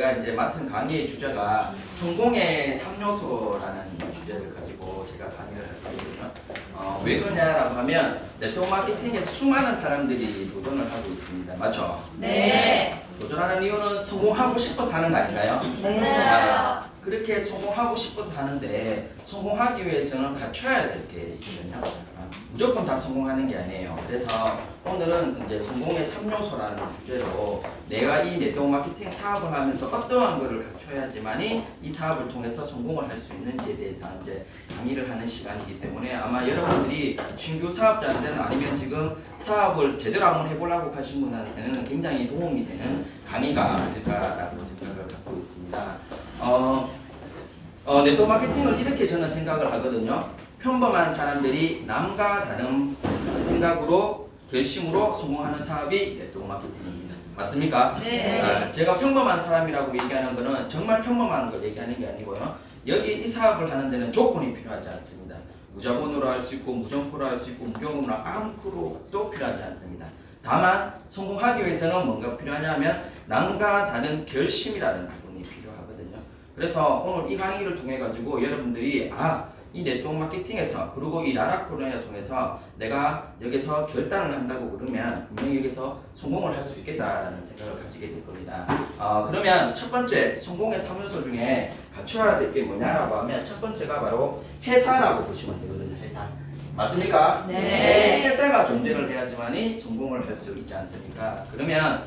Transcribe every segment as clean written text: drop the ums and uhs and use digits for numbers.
제가 이제 맡은 강의의 주제가 성공의 3요소라는 주제를 가지고 제가 강의를 할 거거든요. 왜 그러냐라고 하면 네트워크 마케팅에 수많은 사람들이 도전을 하고 있습니다. 맞죠? 네. 도전하는 이유는 성공하고 싶어서 하는 거 아닌가요? 네. 그렇게 성공하고 싶어서 하는데 성공하기 위해서는 갖춰야 될 게 있거든요. 무조건 다 성공하는 게 아니에요. 그래서 오늘은 이제 성공의 3요소라는 주제로 내가 이 네트워크 마케팅 사업을 하면서 어떠한 것을 갖춰야지만이 이 사업을 통해서 성공을 할 수 있는지에 대해서 이제 강의를 하는 시간이기 때문에 아마 여러분들이 신규 사업자들은 아니면 지금 사업을 제대로 한번 해보려고 하신 분한테는 굉장히 도움이 되는 강의가 아닐까라고 생각을 갖고 있습니다. 네트워크 마케팅을 이렇게 저는 생각을 하거든요. 평범한 사람들이 남과 다른 생각으로 결심으로 성공하는 사업이 네트워크 마케팅입니다. 맞습니까? 네. 제가 평범한 사람이라고 얘기하는 거는 정말 평범한 걸 얘기하는 게 아니고요. 여기 이 사업을 하는 데는 조건이 필요하지 않습니다. 무자본으로 할 수 있고 무점포로 할 수 있고 무경험으로 아무것도 필요하지 않습니다. 다만 성공하기 위해서는 뭔가 필요하냐면 남과 다른 결심이라는 부분이 필요하거든요. 그래서 오늘 이 강의를 통해 가지고 여러분들이 이 네트워크 마케팅에서 그리고 이 라라코리아를 통해서 내가 여기서 결단을 한다고 그러면 분명히 여기서 성공을 할 수 있겠다라는 생각을 가지게 될 겁니다. 그러면 첫 번째 성공의 3요소 중에 갖춰야 될 게 뭐냐라고 하면 첫 번째가 바로 회사라고 보시면 되거든요. 회사. 맞습니까? 네. 회사가 존재를 해야지만이 성공을 할 수 있지 않습니까? 그러면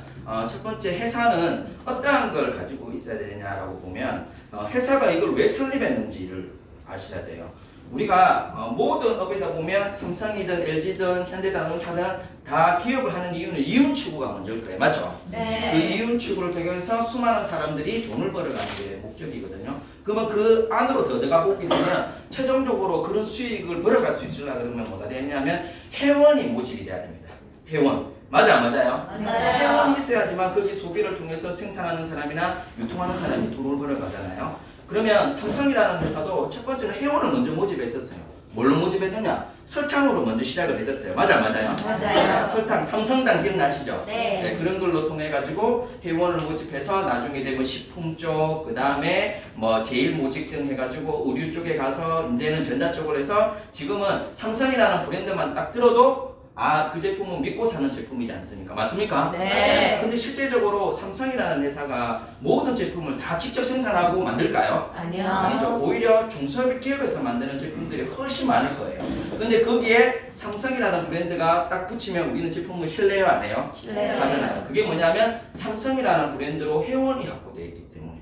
첫 번째 회사는 어떠한 걸 가지고 있어야 되냐라고 보면 회사가 이걸 왜 설립했는지를 아셔야 돼요. 우리가 모든 업에다 보면 삼성이든 LG든 현대자동차든 다 기업을 하는 이유는 이윤 추구가 먼저일 거예요. 맞죠? 네. 그 이윤 추구를 통해서 수많은 사람들이 돈을 벌어가는 게 목적이거든요. 그러면 그 안으로 들어가 보게 되면 최종적으로 그런 수익을 벌어갈 수 있으려고 그러면 뭐가 되냐면 회원이 모집이 돼야 됩니다. 회원. 맞아요? 맞아요. 회원이 있어야지만 거기 소비를 통해서 생산하는 사람이나 유통하는 사람이 돈을 벌어가잖아요. 그러면 삼성이라는 회사도 첫 번째는 회원을 먼저 모집했었어요. 뭘로 모집했느냐? 설탕으로 먼저 시작을 했었어요. 맞아요? 설탕, 삼성당 기억나시죠? 네. 그런 걸로 통해 가지고 회원을 모집해서 나중에 되면 식품 쪽, 그 다음에 뭐 제일 모직 등 해가지고 의류 쪽에 가서 이제는 전자 쪽으로 해서 지금은 삼성이라는 브랜드만 딱 들어도 그 제품은 믿고 사는 제품이지 않습니까? 맞습니까? 네. 근데 실제적으로 삼성이라는 회사가 모든 제품을 다 직접 생산하고 만들까요? 아니죠. 오히려 중소기업에서 만드는 제품들이 훨씬 많을 거예요. 근데 거기에 삼성이라는 브랜드가 딱 붙이면 우리는 제품을 신뢰해요, 안 해요? 신뢰해요. 하잖아요. 그게 뭐냐면 삼성이라는 브랜드로 회원이 확보되어 있기 때문에.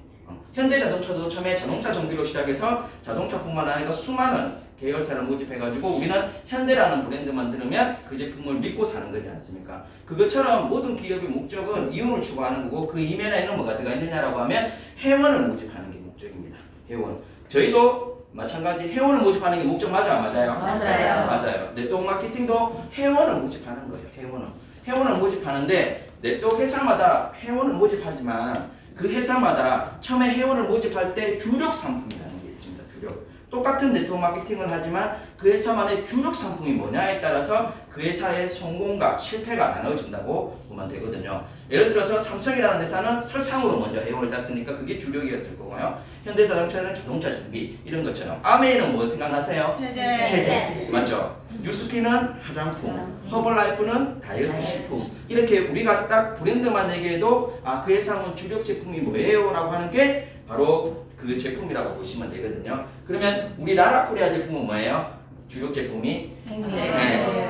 현대자동차도 처음에 자동차 정비로 시작해서 자동차뿐만 아니라 수많은 계열사를 모집해가지고 우리는 현대라는 브랜드만 들으면 그 제품을 믿고 사는 거지 않습니까? 그것처럼 모든 기업의 목적은 이윤을 추구하는 거고 그 이면에는 뭐가 들어가 있느냐라고 하면 회원을 모집하는 게 목적입니다. 회원. 저희도 마찬가지 회원을 모집하는 게 목적 맞아요? 맞아요. 네트워크 마케팅도 회원을 모집하는 거예요. 회원을 모집하는데 네트워크 회사마다 회원을 모집하지만 그 회사마다 처음에 회원을 모집할 때 주력 상품이라는 게 있습니다. 주력. 똑같은 네트워크 마케팅을 하지만 그 회사만의 주력 상품이 뭐냐에 따라서 그 회사의 성공과 실패가 나눠진다고 보면 되거든요. 예를 들어서 삼성이라는 회사는 설탕으로 먼저 회원을 땄으니까 그게 주력이었을 거고요. 현대자동차는 자동차 정비 이런 것처럼. 아메이는 뭐 생각나세요? 세제. 맞죠? 뉴스피는 화장품, 허벌라이프는 다이어트 식품. 이렇게 우리가 딱 브랜드만 얘기해도 그 회사는 주력 제품이 뭐예요? 라고 하는 게 바로 그 제품이라고 보시면 되거든요. 그러면 우리 라라코리아 제품은 뭐예요? 주력 제품이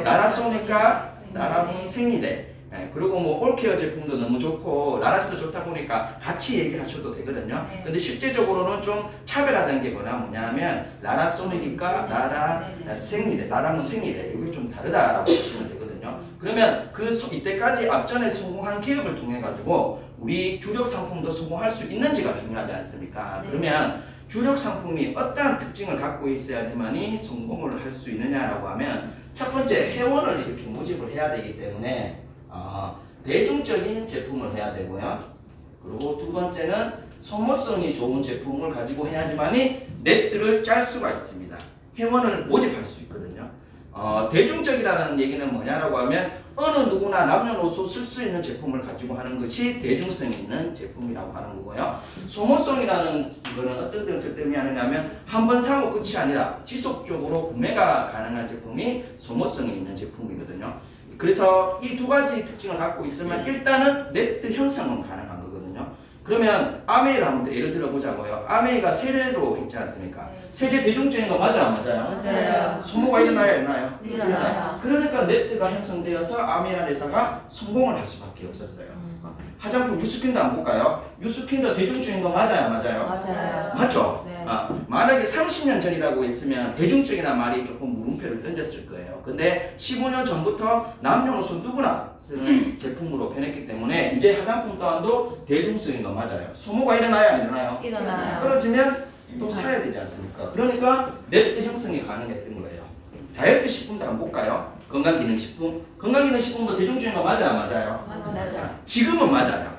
라라소니까 라라홍 생리대. 그리고 뭐 올케어 제품도 너무 좋고 라라스도 좋다 보니까 같이 얘기하셔도 되거든요. 근데 실제적으로는 좀 차별화된 게 뭐냐면 라라소니까 라라 생리대, 라라홍 생리대 이게 좀 다르다라고 보시면 되거든요. 그러면 이때까지 앞전에 성공한 기업을 통해 가지고 우리 주력 상품도 성공할 수 있는지가 중요하지 않습니까? 그러면 주력 상품이 어떠한 특징을 갖고 있어야지만이 성공을 할 수 있느냐라고 하면 첫 번째 회원을 이렇게 모집을 해야 되기 때문에 대중적인 제품을 해야 되고요. 그리고 두 번째는 소모성이 좋은 제품을 가지고 해야지만이 넷들을 짤 수가 있습니다. 회원을 모집할 수 있거든요. 대중적이라는 얘기는 뭐냐라고 하면 어느 누구나 남녀노소 쓸 수 있는 제품을 가지고 하는 것이 대중성 있는 제품이라고 하는 거고요. 소모성이라는 거는 어떤 데서 쓸데있냐면 한 번 사고 끝이 아니라 지속적으로 구매가 가능한 제품이 소모성이 있는 제품이거든요. 그래서 이 두 가지 특징을 갖고 있으면 일단은 네트 형성은 가능한 거거든요. 그러면 아메이를 한번 예를 들어 보자고요. 아메이가 세례로 있지 않습니까? 세계 대중적인 거 맞아요, 안 맞아요? 맞아요. 소모가 일어나요? 일어나요. 그러니까 네트가 형성되어서 아메이라는 회사가 성공을 할 수밖에 없었어요. 화장품 유스킨도 안 볼까요? 유스킨도 대중적인 거 맞아요, 맞아요? 맞아요. 맞죠? 네. 만약에 30년 전이라고 했으면 대중적이라는 말이 조금 물음표를 던졌을 거예요. 근데 15년 전부터 남녀노소 누구나 쓰는 제품으로 변했기 때문에 이제 화장품 또한도 대중성인 거 맞아요. 소모가 일어나요, 안 일어나요? 일어나요. 떨어지면 또 사야 되지 않습니까? 그러니까 네트 형성이 가능했던 거예요. 다이어트 식품도 한번 볼까요? 건강기능식품. 건강기능식품도 대중적인 거 맞아요, 맞아요? 맞아요. 지금은 맞아요.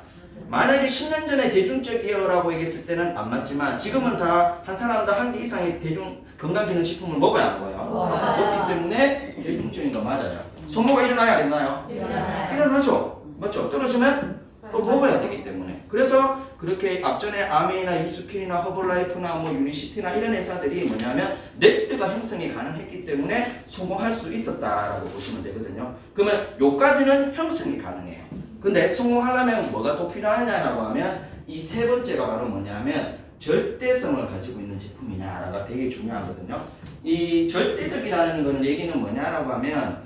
만약에 10년 전에 대중적이라고 얘기했을 때는 안 맞지만 지금은 다 한 사람당 한 개 이상의 대중 건강기능식품을 먹어야 하는 거예요. 먹어야 그렇기 때문에 대중적인 거 맞아요. 소모가 일어나요, 안 일어나요? 일어나요. 일어나죠. 맞죠? 떨어지면 또 먹어야 되기 때문에. 그래서 그렇게 앞전에 아메이나 유스킨이나 허벌라이프나 뭐 유니시티나 이런 회사들이 뭐냐면 네트가 형성이 가능했기 때문에 성공할 수 있었다라고 보시면 되거든요. 그러면 요까지는 형성이 가능해요. 근데 성공하려면 뭐가 또 필요하냐라고 하면 이 세 번째가 바로 뭐냐면 절대성을 가지고 있는 제품이냐가 되게 중요하거든요. 이 절대적이라는 거는 얘기는 뭐냐라고 하면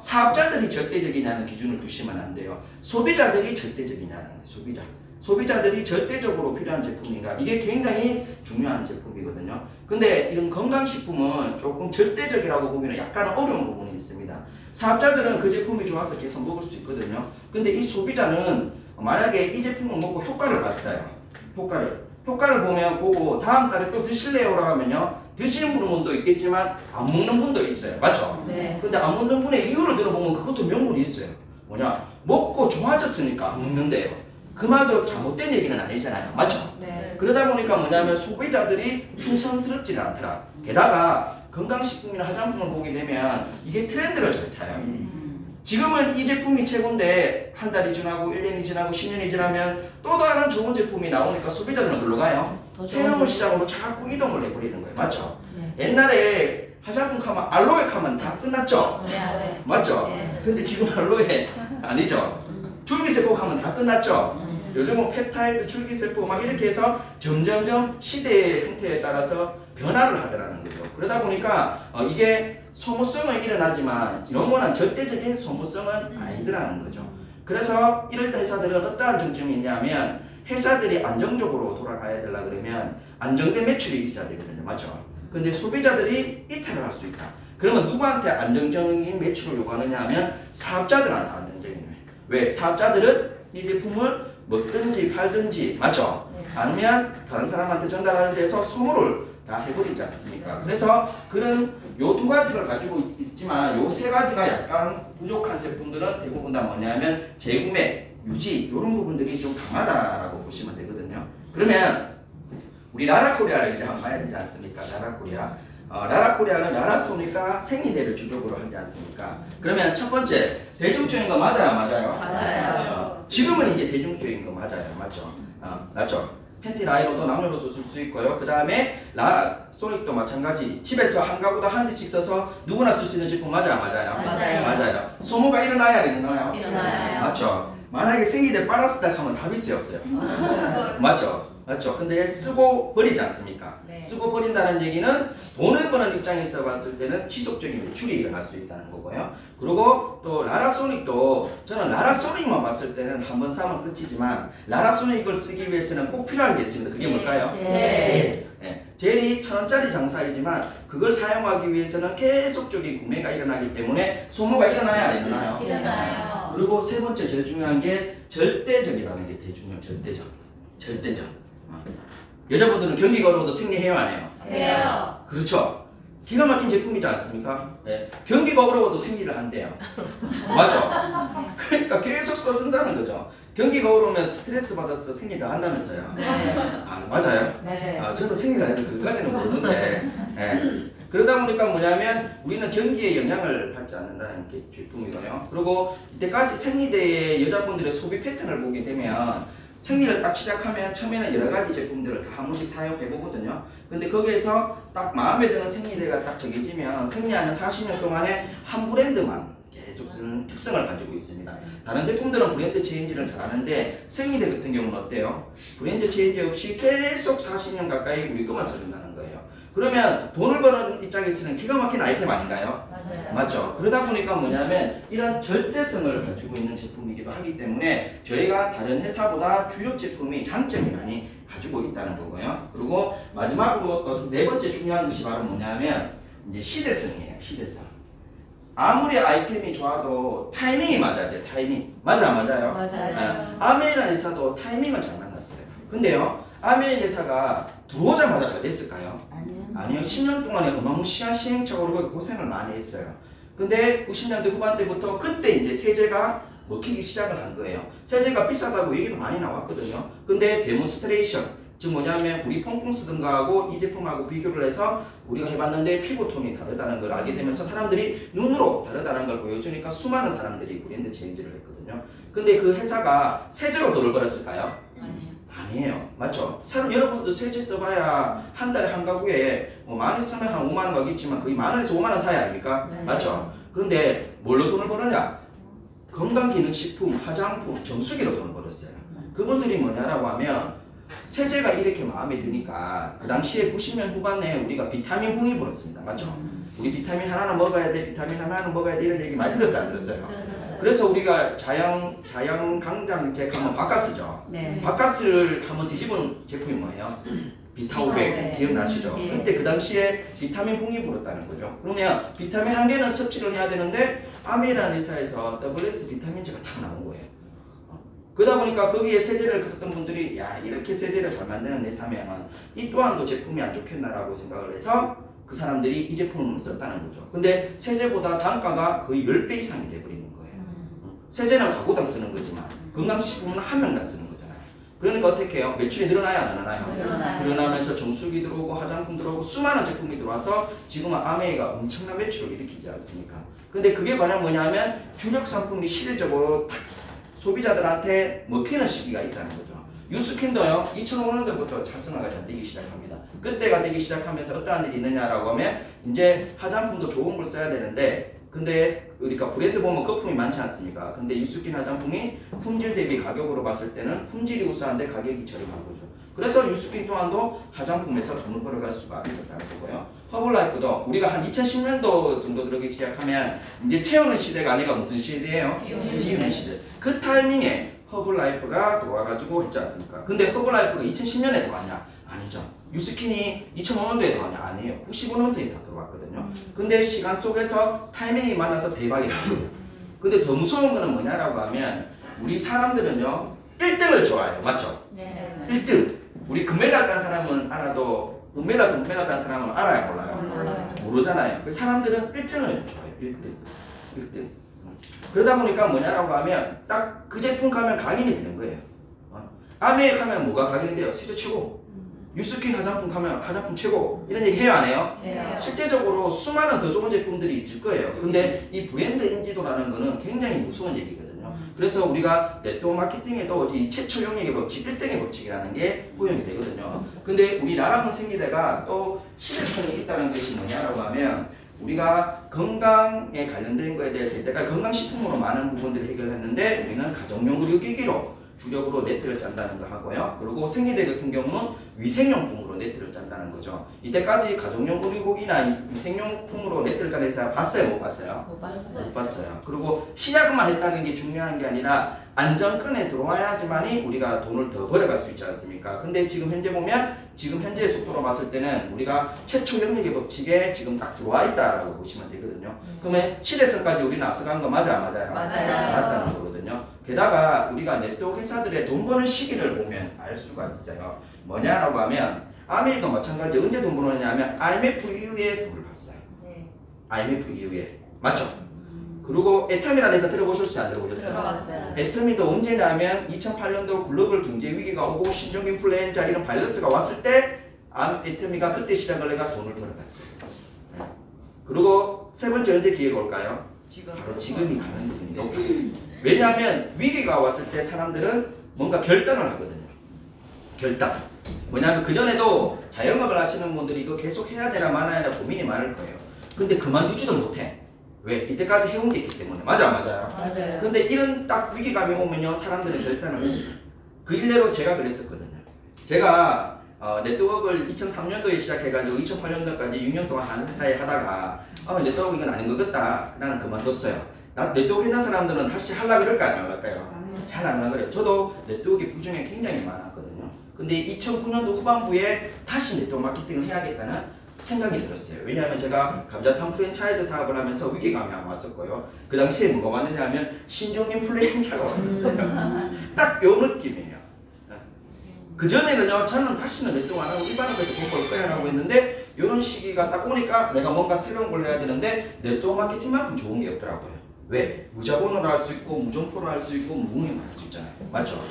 사업자들이 절대적이냐는 기준을 두시면 안 돼요. 소비자들이 절대적이냐는 거예요. 소비자들이 절대적으로 필요한 제품인가, 이게 굉장히 중요한 제품이거든요. 근데 이런 건강식품은 조금 절대적이라고 보기는 약간 어려운 부분이 있습니다. 사업자들은 그 제품이 좋아서 계속 먹을 수 있거든요. 근데 이 소비자는 만약에 이 제품을 먹고 효과를 봤어요. 효과를 보고 다음 달에 또 드실래요라고 하면요, 드시는 분도 있겠지만 안 먹는 분도 있어요. 맞죠? 네. 근데 안 먹는 분의 이유를 들어보면 그것도 명분이 있어요. 뭐냐, 먹고 좋아졌으니까 안 먹는데요. 그 말도 잘못된 얘기는 아니잖아요. 맞죠? 네. 그러다 보니까 뭐냐면 소비자들이 충성스럽지는 않더라. 게다가 건강식품이나 화장품을 보게 되면 이게 트렌드를 잘 타요. 지금은 이 제품이 최고인데 한 달이 지나고 1년이 지나고 10년이 지나면 또 다른 좋은 제품이 나오니까 소비자들은 놀러 가요. 새로운 시장으로 자꾸 이동을 해버리는 거예요. 맞죠? 네. 옛날에 화장품 하면 알로에 하면 다 끝났죠? 네. 맞죠? 네. 근데 지금 알로에 아니죠? 줄기세포 하면 다 끝났죠? 요즘은 펩타이드, 줄기세포 막 이렇게 해서 점점점 시대의 형태에 따라서 변화를 하더라는 거죠. 그러다 보니까 이게 소모성은 일어나지만 영원한 절대적인 소모성은 아니더라는 거죠. 그래서 이럴 때 회사들은 어떠한 정점이 있냐면 회사들이 안정적으로 돌아가야 되려 그러면 안정된 매출이 있어야 되거든요. 맞죠? 근데 소비자들이 이탈을 할 수 있다. 그러면 누구한테 안정적인 매출을 요구하느냐 하면 사업자들한테 안정적인 매출. 왜? 사업자들은 이 제품을 먹든지 팔든지, 맞죠? 네. 아니면 다른 사람한테 전달하는 데서 소모를 다 해버리지 않습니까? 그래서 그런 요 두 가지를 가지고 있지만 요 세 가지가 약간 부족한 제품들은 대부분 다 뭐냐면 재구매, 유지 이런 부분들이 좀 강하다라고 보시면 되거든요. 그러면 우리 라라코리아를 이제 한번 봐야 되지 않습니까? 라라코리아. 라라코리아는 라라소니까 생리대를 주력으로 하지 않습니까? 그러면 첫 번째, 대중적인 거 맞아요, 맞아요? 맞아요. 지금은 이제 대중적인 거 맞아요, 맞죠? 맞죠? 팬티 라이너도 남녀노소 쓸 수 있고요. 그 다음에 라소닉도 마찬가지. 집에서 한 가구당 한 대씩 써서 누구나 쓸 수 있는 제품 맞아요, 맞아요? 맞아요. 소모가 일어나야 일어나요? 일어나요. 맞죠? 만약에 생리대 빨았다 하면 답이 있어요, 없어요? 맞죠? 맞죠? 근데 쓰고 버리지 않습니까? 네. 쓰고 버린다는 얘기는 돈을 버는 입장에서 봤을 때는 지속적인 매출이 일어날 수 있다는 거고요. 그리고 또 라라소닉도 저는 라라소닉만 봤을 때는 한 번 사면 끝이지만 라라소닉을 쓰기 위해서는 꼭 필요한 게 있습니다. 그게 뭘까요? 젤. 젤이 1,000원짜리 장사이지만 그걸 사용하기 위해서는 계속적인 구매가 일어나기 때문에 소모가 일어나야 안 일어나요? 일어나요. 그리고 세 번째 제일 중요한 게 절대적이라는 게 되게 중요해요. 절대적. 여자분들은 경기가 어려워도 생리해요, 안 해요? 해요. 그렇죠. 기가 막힌 제품이지 않습니까? 네. 경기가 어려워도 생리를 한대요. 맞죠? 그러니까 계속 써준다는 거죠. 경기가 어려우면 스트레스 받아서 생리 다 한다면서요. 네. 맞아요? 맞아요. 저도 생리를 해서 그까지는 모르는데. 네. 그러다 보니까 뭐냐면 우리는 경기에 영향을 받지 않는다는 게 제품이고요. 그리고 이때까지 생리대의 여자분들의 소비 패턴을 보게 되면 생리를 딱 시작하면 처음에는 여러 가지 제품들을 다 한 번씩 사용해 보거든요. 근데 거기에서 딱 마음에 드는 생리대가 딱 정해지면 생리하는 40년 동안에 한 브랜드만 계속 쓰는 특성을 가지고 있습니다. 다른 제품들은 브랜드 체인지를 잘 하는데 생리대 같은 경우는 어때요? 브랜드 체인지 없이 계속 40년 가까이 우리 것만 쓰는다는 거예요. 그러면 돈을 버는 입장에서는 기가 막힌 아이템 아닌가요? 맞아요. 맞죠? 그러다 보니까 뭐냐면 이런 절대성을 가지고 있는 제품이기도 하기 때문에 저희가 다른 회사보다 주력 제품이 장점이 많이 가지고 있다는 거고요. 그리고 마지막으로 또 네 번째 중요한 것이 바로 뭐냐면 이제 시대성이에요. 시대성. 아무리 아이템이 좋아도 타이밍이 맞아야 돼요. 타이밍. 맞아, 맞아요? 맞아요. 아메이라는 회사도 타이밍을 잘 만났어요. 근데요, 아메이 회사가 들어오자마자 잘 됐을까요? 아니요. 10년 동안에 어마무시한 시행착오로 고생을 많이 했어요. 근데 90년대 후반 때부터 그때 이제 세제가 먹히기 시작을 한 거예요. 세제가 비싸다고 얘기도 많이 나왔거든요. 근데 데몬스트레이션, 즉 뭐냐면 우리 퐁퐁 쓰던 거하고 이 제품하고 비교를 해서 우리가 해봤는데 피부톤이 다르다는 걸 알게 되면서 사람들이 눈으로 다르다는 걸 보여주니까 수많은 사람들이 브랜드 체인지를 했거든요. 근데 그 회사가 세제로 돈을 벌었을까요? 아니요. 아니에요. 맞죠? 여러분도 세제 써봐야 한 달에 한 가구에 뭐 많이 쓰면 한 5만 원 가겠지만 거의 만 원에서 5만 원 사이 아닙니까? 네. 맞죠? 그런데 뭘로 돈을 버느냐? 건강기능식품, 화장품, 정수기로 돈을 벌었어요. 그분들이 뭐냐라고 하면 세제가 이렇게 마음에 드니까 그 당시에 90년 후반에 우리가 비타민 붕이 불었습니다. 맞죠? 우리 비타민 하나는 먹어야 돼, 비타민 하나는 먹어야 돼 이런 얘기 많이 들었어요? 안 들었어요? 들었어요. 그래서 우리가 자양강장제 하면 바카스죠. 네. 바카스를 한번 뒤집은 제품이 뭐예요? 비타오백 비타오백. 기억나시죠? 예. 그때 그 당시에 비타민 붕이 불었다는 거죠. 그러면 비타민 한 개는 섭취를 해야 되는데 아메이라는 회사에서 WS 비타민제가 탁 나온 거예요. 그러다 보니까 거기에 세제를 썼던 분들이 야 이렇게 세제를 잘 만드는 회사면 이 또한도 제품이 안 좋겠나라고 생각을 해서 그 사람들이 이 제품을 썼다는 거죠. 근데 세제보다 단가가 거의 10배 이상이 돼버리는 거예요. 세제는 가구당 쓰는 거지만 건강식품은 한 명당 쓰는 거잖아요. 그러니까 어떻게 해요? 매출이 늘어나요? 안 늘어나요? 늘어나요. 늘어나면서 정수기 들어오고 화장품 들어오고 수많은 제품이 들어와서 지금은 아메이가 엄청난 매출을 일으키지 않습니까? 근데 그게 바로 뭐냐면 주력 상품이 시대적으로 탁 소비자들한테 먹히는 시기가 있다는 거죠. 유스킨도요 2005년도부터 활성화가 잘 되기 시작합니다. 그때가 되기 시작하면서 어떠한 일이 있느냐라고 하면 이제 화장품도 좋은 걸 써야 되는데 근데 그러니까 브랜드 보면 거품이 많지 않습니까? 근데 유스킨 화장품이 품질 대비 가격으로 봤을 때는 품질이 우수한데 가격이 저렴한 거죠. 그래서 유스킨 또한도 화장품에서 돈을 벌어갈 수가 있었다는 거고요. 허블라이프도 우리가 한 2010년도 정도 들어가기 시작하면 이제 채우는 시대가 아니라 무슨 시대예요? 비우는 시대. 그 타이밍에 허블라이프가 들어와가지고 했지 않습니까? 근데 허블라이프가 2010년에 들어왔냐? 아니죠. 유스킨이 2005년도에 들어왔냐? 아니에요. 95년도에 다 들어왔거든요. 근데 시간 속에서 타이밍이 만나서 대박이 나요. 근데 더 무서운 거는 뭐냐라고 하면 우리 사람들은요 1등을 좋아해요. 맞죠? 네. 1등. 우리 금메달 딴 사람은 알아도 은메달, 동메달 딴 사람은 알아요? 몰라요? 몰라요. 모르잖아요. 그 사람들은 1등을 좋아해요. 1등. 그러다 보니까 뭐냐라고 하면 딱 그 제품 가면 각인이 되는 거예요. 아메이 가면 뭐가 각인이 돼요? 세제 최고. 유스킨 화장품 가면 화장품 최고. 이런 얘기 해요? 안 해요? 해요. 실제적으로 수많은 더 좋은 제품들이 있을 거예요. 근데 이 브랜드 인지도라는 거는 굉장히 무서운 얘기거든요. 그래서 우리가 네트워크 마케팅에도 이 최초 영역의 법칙, 1등의 법칙이라는 게 포용이 되거든요. 근데 우리나라 생리대가 또 시대성이 있다는 것이 뭐냐라고 하면 우리가 건강에 관련된 거에 대해서 이때까지 건강식품으로 많은 부분들을 해결했는데 우리는 가정용 의료기기로 주력으로 네트를 짠다는 거 하고요. 그리고 생리대 같은 경우는 위생용품으로 네트를 짠다는 거죠. 이때까지 가정용 의료기기나 위생용품으로 네트를 짠 회사 봤어요? 못 봤어요? 못 봤어요. 못 봤어요. 그리고 시작만 했다는 게 중요한 게 아니라 안정권에 들어와야지만이 우리가 돈을 더 벌어갈 수 있지 않습니까? 근데 지금 현재 보면 지금 현재의 속도로 봤을 때는 우리가 최초 영역의 법칙에 지금 딱 들어와 있다라고 보시면 되거든요. 그러면 시대성까지 우리는 앞서간 거 맞아? 맞아요? 맞아요. 맞다는 거거든요. 게다가 우리가 네트워크 회사들의 돈 버는 시기를 보면 알 수가 있어요. 뭐냐라고 하면 아메리도 마찬가지 언제 돈 버느냐 하면 IMF 이후에 돈을 봤어요. 네. IMF 이후에. 맞죠? 그리고 애텀이라는 회사 들어보셨어요? 안 들어보셨어요? 들어봤어요. 애텀이도 언제냐면 2008년도 글로벌 경제 위기가 오고 신종 인플루엔자 이런 바이러스가 왔을 때 애텀이가 그때 시작을 해가 돈을 벌어갔어요. 그리고 세 번째 언제 기회가 올까요? 지금. 바로 지금이 가능성이 높아요. 왜냐하면 위기가 왔을 때 사람들은 뭔가 결단을 하거든요. 결단. 뭐냐면 그전에도 자영업을 하시는 분들이 이거 계속 해야 되나 말아야 되나 고민이 많을 거예요. 근데 그만두지도 못해. 왜? 이때까지 해온 게 있기 때문에. 맞아, 맞아요. 맞아요. 근데 이런 딱 위기감이 오면요, 사람들은 결단을 합니다. 그 일례로 제가 그랬었거든요. 제가 네트워크를 2003년도에 시작해가지고 2008년도까지 6년 동안 한 회사에 하다가 네트워크 이건 아닌 것 같다. 나는 그만뒀어요. 나 네트워크 했는 사람들은 다시 하려고 그럴까요? 안 할까요? 잘 안 하려고 그래요. 저도 네트워크 부정이 굉장히 많았거든요. 근데 2009년도 후반부에 다시 네트워크 마케팅을 해야겠다는 생각이 들었어요. 왜냐하면 제가 감자탕 프랜차이즈 사업을 하면서 위기감이 왔었고요. 그 당시에 뭐가 왔느냐면 신종 인플루엔자가 왔었어요. 딱 요 느낌이에요. 그전에는요, 저는 다시는 네트워크 안 하고 일반업에서 돈 벌 거야 라고 했는데 이런 시기가 딱 오니까 내가 뭔가 새로운 걸 해야 되는데 네트워크 마케팅만큼 좋은 게 없더라고요. 왜? 무자본으로 할 수 있고 무점포로 할 수 있고 무응용으로 할 수 있잖아요. 맞죠?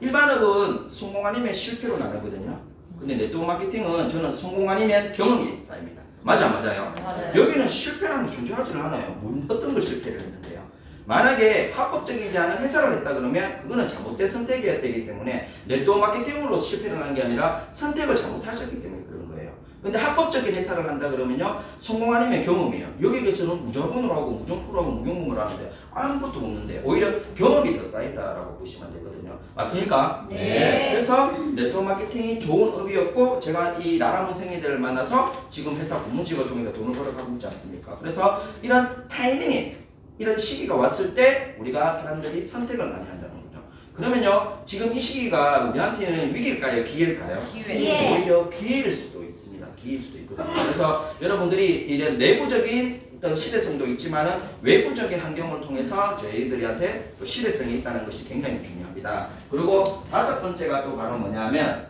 일반업은 성공 아니면 실패로 나누거든요. 근데 네트워크 마케팅은 저는 성공 아니면 경험이 쌓입니다. 맞아, 맞아요. 맞아요. 여기는 실패라는 게 존재하지를 않아요. 어떤 걸 실패를 했는데요. 만약에 합법적이지 않은 회사를 했다 그러면 그거는 잘못된 선택이었기 때문에 네트워크 마케팅으로 실패를 한 게 아니라 선택을 잘못하셨기 때문에 그런 거예요. 근데 합법적인 회사를 한다 그러면요, 성공 아니면 경험이에요. 여기에서는 무자본으로 하고 무점포로 하고 무경험으로 하는데 아무것도 없는데 오히려 경험이 더 쌓인다라고 보시면 되거든요. 맞습니까? 네. 그래서 네트워크 마케팅이 좋은 업이었고 제가 이 나라문생이들을 만나서 지금 회사 본문직을 통해서 돈을 벌어가고 있지 않습니까? 그래서 이런 타이밍이, 이런 시기가 왔을 때 우리가 사람들이 선택을 많이 한다는 거죠. 그러면요, 지금 이 시기가 우리한테는 위기일까요? 기회일까요? 기회. 오히려 기회일 수도 있습니다. 기회일 수도 있거든요. 그래서 여러분들이 이런 내부적인 어떤 시대성도 있지만은 외부적인 환경을 통해서 저희들한테 또 시대성이 있다는 것이 굉장히 중요합니다. 그리고 다섯 번째가 또 바로 뭐냐면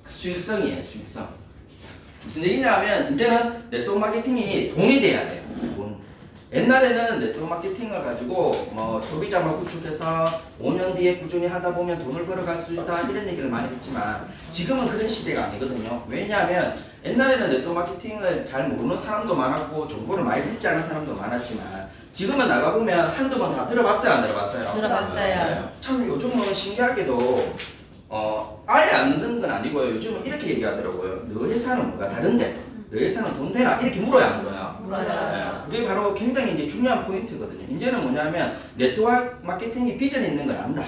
수익성이에요. 수익성. 무슨 얘기냐면 이제는 네트워크 마케팅이 돈이 돼야 돼요. 돈. 옛날에는 네트워크 마케팅을 가지고 뭐 소비자만 구축해서 5년 뒤에 꾸준히 하다 보면 돈을 벌어갈 수 있다 이런 얘기를 많이 했지만 지금은 그런 시대가 아니거든요. 왜냐하면 옛날에는 네트워크 마케팅을 잘 모르는 사람도 많았고 정보를 많이 듣지 않은 사람도 많았지만 지금은 나가보면 한두 번 다 들어봤어요? 안 들어봤어요? 들어봤어요. 참 요즘은 신기하게도 아예 안 듣는 건 아니고요. 요즘은 이렇게 얘기하더라고요. 너 회사는 뭐가 다른데? 너 회사는 돈 되나? 이렇게 물어요, 안 물어요? 물어요. 그게 바로 굉장히 이제 중요한 포인트거든요. 이제는 뭐냐면 네트워크 마케팅이 비전이 있는 건 안다.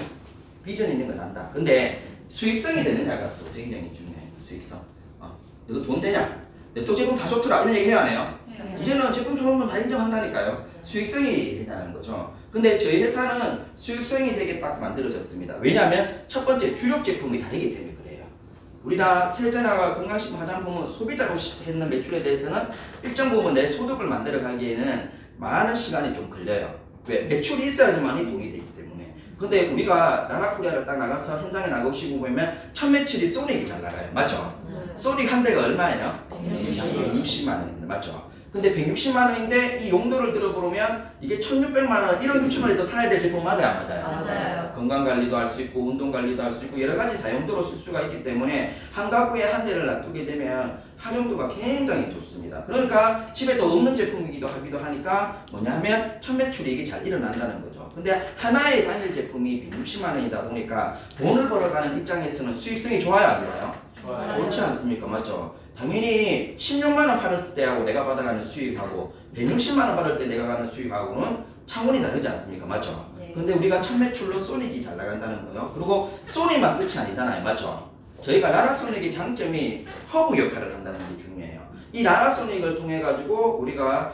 비전이 있는 건 안다. 근데 수익성이 되느냐가 또 굉장히 중요해요. 수익성. 너 돈 되냐? 네트워크 제품 다 좋더라. 이런 얘기 해야 하네요. 이제는 제품 좋은 건 다 인정한다니까요. 수익성이 되냐는 거죠. 근데 저희 회사는 수익성이 되게 딱 만들어졌습니다. 왜냐하면 첫 번째 주력 제품이 다르기 때문에 그래요. 우리나 세제나 건강식품 화장품은 소비자로 했는 매출에 대해서는 일정 부분 내 소득을 만들어 가기에는 많은 시간이 좀 걸려요. 왜? 매출이 있어야지만이 돈이 되기 때문에. 근데 우리가 나라코리아를 딱 나가서 현장에 나가시고 보면 첫 매출이 소닉이 잘 나가요. 맞죠? 소닉 한 대가 얼마예요? 160만 원입니다. 맞죠? 근데 160만 원인데 이 용도를 들어보면 이게 1600만 원, 1억 6천 원에도 사야 될 제품 맞아요? 안 맞아요? 맞아요. 건강관리도 할 수 있고 운동관리도 할 수 있고 여러 가지 다용도로 쓸 수가 있기 때문에 한 가구에 한 대를 놔두게 되면 활용도가 굉장히 좋습니다. 그러니까 집에 또 없는 제품이기도 하기도 하니까 뭐냐 하면 첫 매출이 이게 잘 일어난다는 거죠. 근데 하나의 단일 제품이 160만 원이다 보니까 돈을 벌어가는 입장에서는 수익성이 좋아요? 안 좋아요? 좋지 않습니까? 맞죠? 당연히 16만 원 팔았을 때하고 내가 받아가는 수익하고 160만 원 받을 때 내가 가는 수익하고는 차원이 다르지 않습니까? 맞죠? 네. 근데 우리가 첫 매출로 소닉이 잘 나간다는 거예요. 그리고 소닉만 끝이 아니잖아요. 맞죠? 저희가 나라소닉의 장점이 허브 역할을 한다는 게 중요해요. 이 나라소닉을 통해 가지고 우리가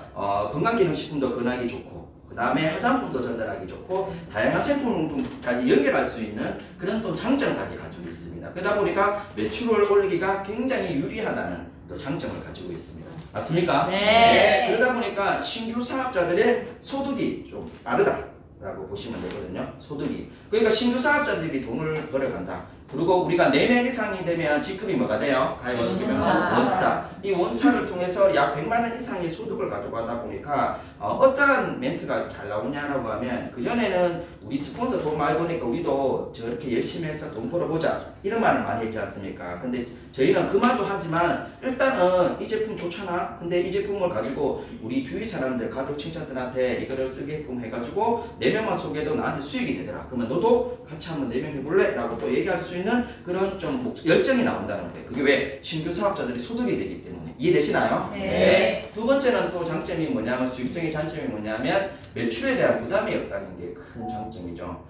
건강기능식품도 권하기 좋고 그 다음에 화장품도 전달하기 좋고 다양한 생품까지 연결할 수 있는 그런 또 장점까지 가지고 있습니다. 그러다 보니까 매출을 올리기가 굉장히 유리하다는 또 장점을 가지고 있습니다. 맞습니까? 네. 그러다 보니까 신규 사업자들의 소득이 좀 빠르다라고 보시면 되거든요. 소득이. 그러니까 신규 사업자들이 돈을 벌어간다. 그리고 우리가 4명 이상이 되면 직급이 뭐가 돼요? 가입을 시키면 원스타. 이 원스타를 통해서 약 100만 원 이상의 소득을 가져가다 보니까 어떠한 멘트가 잘 나오냐라고 하면 그전에는 우리 스폰서 돈 많이 버니까 우리도 저렇게 열심히 해서 돈 벌어보자. 이런 말을 많이 했지 않습니까? 근데 저희는 그 말도 하지만 일단은 이 제품 좋잖아. 근데 이 제품을 가지고 우리 주위 사람들, 가족, 친척들한테 이거를 쓰게끔 해가지고 4명만 소개해도 나한테 수익이 되더라. 그러면 너도 같이 한번 4명 해볼래? 라고 또 얘기할 수 있는 그런 좀 열정이 나온다는 거예요. 그게 왜? 신규 사업자들이 소득이 되기 때문에. 이해되시나요? 네. 두 번째는 또 장점이 뭐냐면 수익성의 장점이 뭐냐면 매출에 대한 부담이 없다는 게 큰 장점이죠.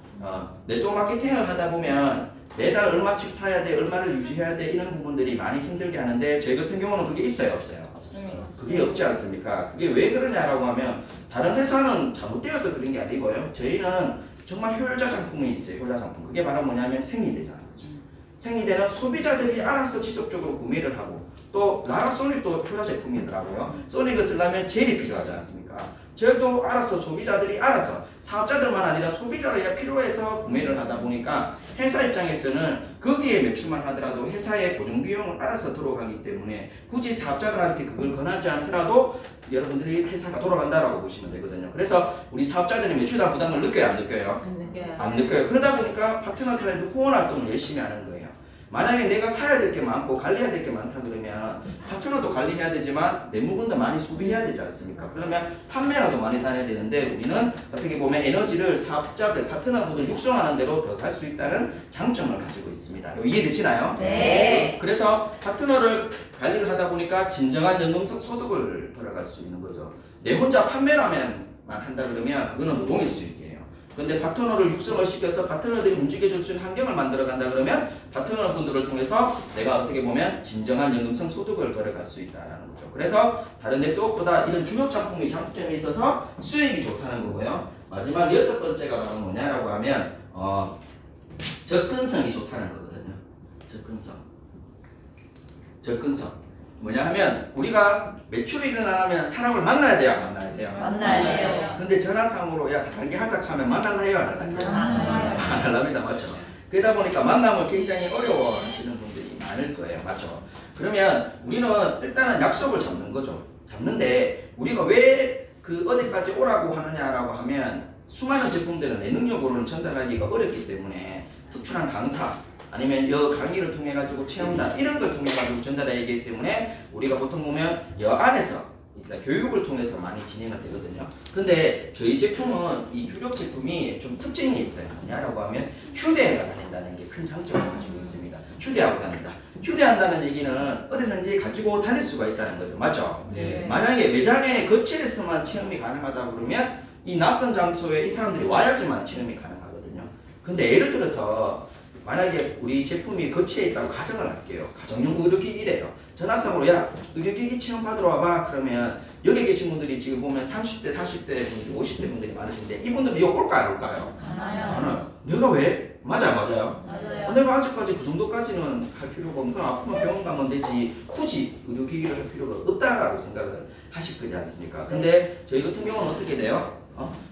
네트워크 마케팅을 하다 보면 매달 얼마씩 사야 돼, 얼마를 유지해야 돼 이런 부분들이 많이 힘들게 하는데 저희 같은 경우는 그게 있어요, 없어요? 없습니다. 그게 없지 않습니까? 그게 왜 그러냐라고 하면 다른 회사는 잘못되어서 그런 게 아니고요. 저희는 정말 효율자 상품이 있어요. 효율자 상품. 그게 바로 뭐냐면 생리대라는 거죠. 생리대는 소비자들이 알아서 지속적으로 구매를 하고 또 나라 소닉도 효자 제품이더라고요. 소닉을 쓰려면 젤이 필요하지 않습니까? 젤도 알아서 소비자들이 알아서 사업자들만 아니라 소비자가 필요해서 구매를 하다 보니까 회사 입장에서는 거기에 매출만 하더라도 회사의 고정 비용을 알아서 들어가기 때문에 굳이 사업자들한테 그걸 권하지 않더라도 여러분들이 회사가 돌아간다라고 보시면 되거든요. 그래서 우리 사업자들이 매출당 부담을 느껴요, 안 느껴요? 안 느껴요. 안 느껴요. 그러다 보니까 파트너 사이드 후원 활동을 열심히 하는 거예요. 만약에 내가 사야 될 게 많고 관리해야 될 게 많다 그러면 파트너도 관리해야 되지만 내 물건도 많이 소비해야 되지 않습니까? 그러면 판매라도 많이 다녀야 되는데 우리는 어떻게 보면 에너지를 사업자들, 파트너분들 육성하는 대로 더 갈 수 있다는 장점을 가지고 있습니다. 이해되시나요? 네. 그래서 파트너를 관리를 하다 보니까 진정한 연금성 소득을 벌어갈 수 있는 거죠. 내 혼자 판매라면만 한다 그러면 그거는 노동일 수 있게. 근데 파트너를 육성을 시켜서 파트너들이 움직여줄 수 있는 환경을 만들어 간다 그러면 파트너 분들을 통해서 내가 어떻게 보면 진정한 연금성 소득을 벌어갈 수 있다는 거죠. 그래서 다른 네트워크보다 이런 주력 상품의 장점이 있어서 수익이 좋다는 거고요. 마지막 6번째가 바로 뭐냐라고 하면 접근성이 좋다는 거거든요. 접근성. 뭐냐 하면 우리가 매출이 일어나면 사람을 만나야 돼요, 안 만나야 돼요? 만나야 돼요. 근데 전화상으로 야 단계 하자 하면 만날라 해요, 안 할라 해요? 안 할랍니다, 맞죠? 그러다 보니까 만남을 굉장히 어려워하시는 분들이 많을 거예요, 맞죠? 그러면 우리는 일단은 약속을 잡는 거죠. 잡는데 우리가 왜 그 어디까지 오라고 하느냐라고 하면 수많은 제품들은 내 능력으로는 전달하기가 어렵기 때문에 특출한 강사 아니면 여 강의를 통해 가지고 체험단 이런 걸 통해 가지고 전달해야 하기 때문에 우리가 보통 보면 여 안에서 교육을 통해서 많이 진행이 되거든요. 근데 저희 제품은 이 주력 제품이 좀 특징이 있어요. 뭐냐라고 하면 휴대해가 다닌다는 게 큰 장점을 가지고 있습니다. 휴대하고 다닌다. 휴대한다는 얘기는 어디든지 가지고 다닐 수가 있다는 거죠. 맞죠? 네. 만약에 매장에 거치해서만 체험이 가능하다 그러면 이 낯선 장소에 이 사람들이 와야지만 체험이 가능하거든요. 근데 예를 들어서 만약에 우리 제품이 거치에 있다고 가정을 할게요. 가정용 의료기기래요. 전화상으로 야 의료기기 체험 받으러 와봐. 그러면 여기 계신 분들이 지금 보면 30대, 40대 분들, 50대 분들이 많으신데 이분들은 이거 올까요? 안 올까요? 안 와요. 내가 왜? 맞아요. 내가 아직까지 그 정도까지는 할 필요가 없고 아프면 병원 가면 되지 굳이 의료기기를 할 필요가 없다라고 생각을 하실 거지 않습니까? 근데 저희 같은 경우는 어떻게 돼요?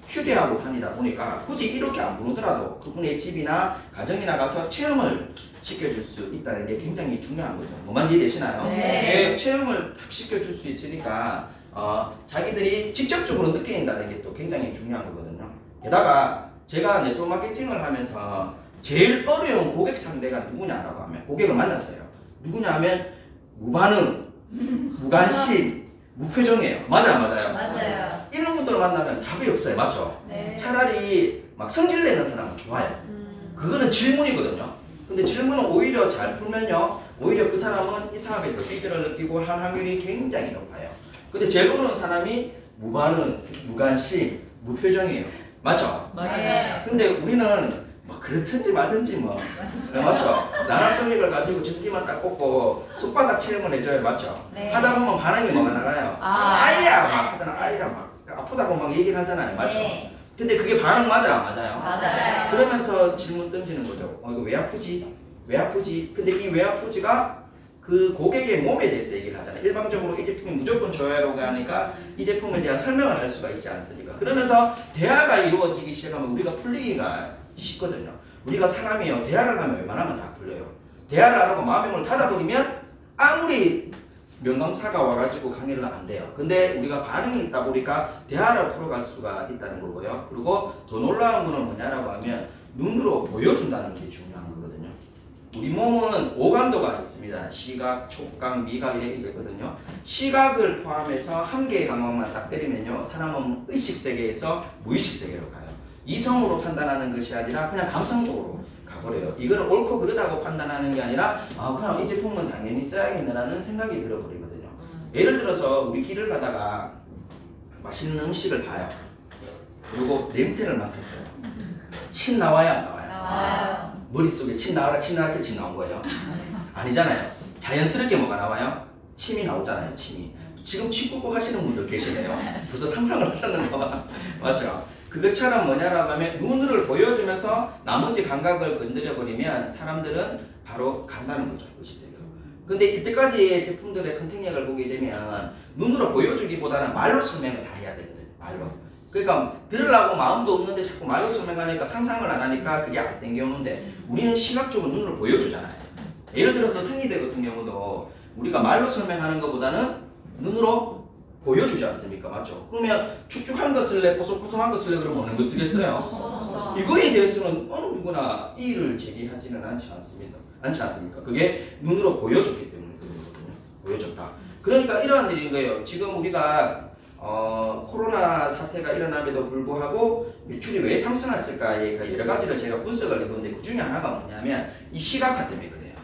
휴대하고 다니다 보니까 굳이 이렇게 안 부르더라도 그분의 집이나 가정이나 가서 체험을 시켜줄 수 있다는 게 굉장히 중요한 거죠. 뭐만 이해되시나요? 네. 체험을 딱 시켜줄 수 있으니까 자기들이 직접적으로 느낀다는 게 또 굉장히 중요한 거거든요. 게다가 제가 네트워크 마케팅을 하면서 제일 어려운 고객 상대가 누구냐라고 하면 고객을 만났어요. 누구냐 하면 무반응, 무관심, 무표정이에요. 맞아요. 이런 분들을 만나면 답이 없어요. 맞죠? 네. 차라리 막 성질 내는 사람은 좋아요. 그거는 질문이거든요. 근데 질문을 오히려 잘 풀면요. 오히려 그 사람은 이 사업에 더 삐뚤을 느끼고 할 확률이 굉장히 높아요. 근데 제일 어려운 사람이 무반응, 무관심, 무표정이에요. 맞죠? 맞아요. 근데 우리는 뭐 그렇든지 말든지 뭐 맞죠? 나라 소닉을 가지고 전기만 딱 꽂고 손바닥 체험을 해줘요. 맞죠? 네. 하다 보면 반응이 뭐가 나가요? 아이야 막 하잖아. 아이가 막 아프다고 막 얘기를 하잖아요. 맞죠? 네. 근데 그게 반응 맞아요? 맞아요. 그러면서 질문 던지는 거죠. 이거 왜 아프지? 왜 아프지? 근데 이 왜 아프지가 그 고객의 몸에 대해서 얘기를 하잖아요. 일반적으로 이 제품이 무조건 좋아요라고 하니까 이 제품에 대한 설명을 할 수가 있지 않습니까? 그러면서 대화가 이루어지기 시작하면 우리가 풀리기가 쉽거든요. 우리가 사람이요. 대화를 하면 웬만하면 다 풀려요. 대화를 안 하고 마음의 문을 닫아버리면 아무리 명강사가 와가지고 강의를 안 돼요. 근데 우리가 반응이 있다 보니까 대화를 풀어갈 수가 있다는 거고요. 그리고 더 놀라운 거는 뭐냐라고 하면 눈으로 보여준다는 게 중요한 거거든요. 우리 몸은 오감도가 있습니다. 시각, 촉각, 미각 이렇게 있거든요. 시각을 포함해서 한 개의 감각만 딱 때리면요, 사람은 의식 세계에서 무의식 세계로 가요. 이성으로 판단하는 것이 아니라 그냥 감성적으로 가버려요. 이거를 옳고 그르다고 판단하는 게 아니라 그럼 이 제품은 당연히 써야겠네라는 생각이 들어버리거든요. 예를 들어서 우리 길을 가다가 맛있는 음식을 봐요. 그리고 냄새를 맡았어요. 침 나와요, 안 나와요? 나와요. 머릿속에 침 나와라 침 나온 거예요? 아니잖아요. 자연스럽게 뭐가 나와요? 침이 나오잖아요. 침이. 지금 침 꾹꾹 하시는 분들 계시네요. 벌써 상상을 하셨는 거 봐. 맞죠? 그것처럼 뭐냐라고 하면 눈을 보여주면서 나머지 감각을 건드려 버리면 사람들은 바로 간다는 거죠. 의식적으로. 근데 이때까지의 제품들의 컨택력을 보게 되면 눈으로 보여주기보다는 말로 설명을 다 해야 되거든요. 말로. 그러니까 들으려고 마음도 없는데 자꾸 말로 설명하니까 상상을 안 하니까 그게 안 땡겨오는데 우리는 시각적으로 눈으로 보여주잖아요. 예를 들어서 생리대 같은 경우도 우리가 말로 설명하는 것보다는 눈으로 보여주지 않습니까? 맞죠? 그러면 축축한 거 쓸래, 뽀송뽀송한 거 쓸래 그러면 어느 거 쓰겠어요? 이거에 대해서는 어느 누구나 이의를 제기하지는 않지 않습니까? 그게 눈으로 보여줬기 때문에 그런 거거든요. 보여줬다. 그러니까 이러한 일인 거예요. 지금 우리가 코로나 사태가 일어남에도 불구하고 매출이 왜 상승했을까에 여러 가지를 제가 분석을 해보는데 그 중에 하나가 뭐냐면 이 시각화 때문에 그래요.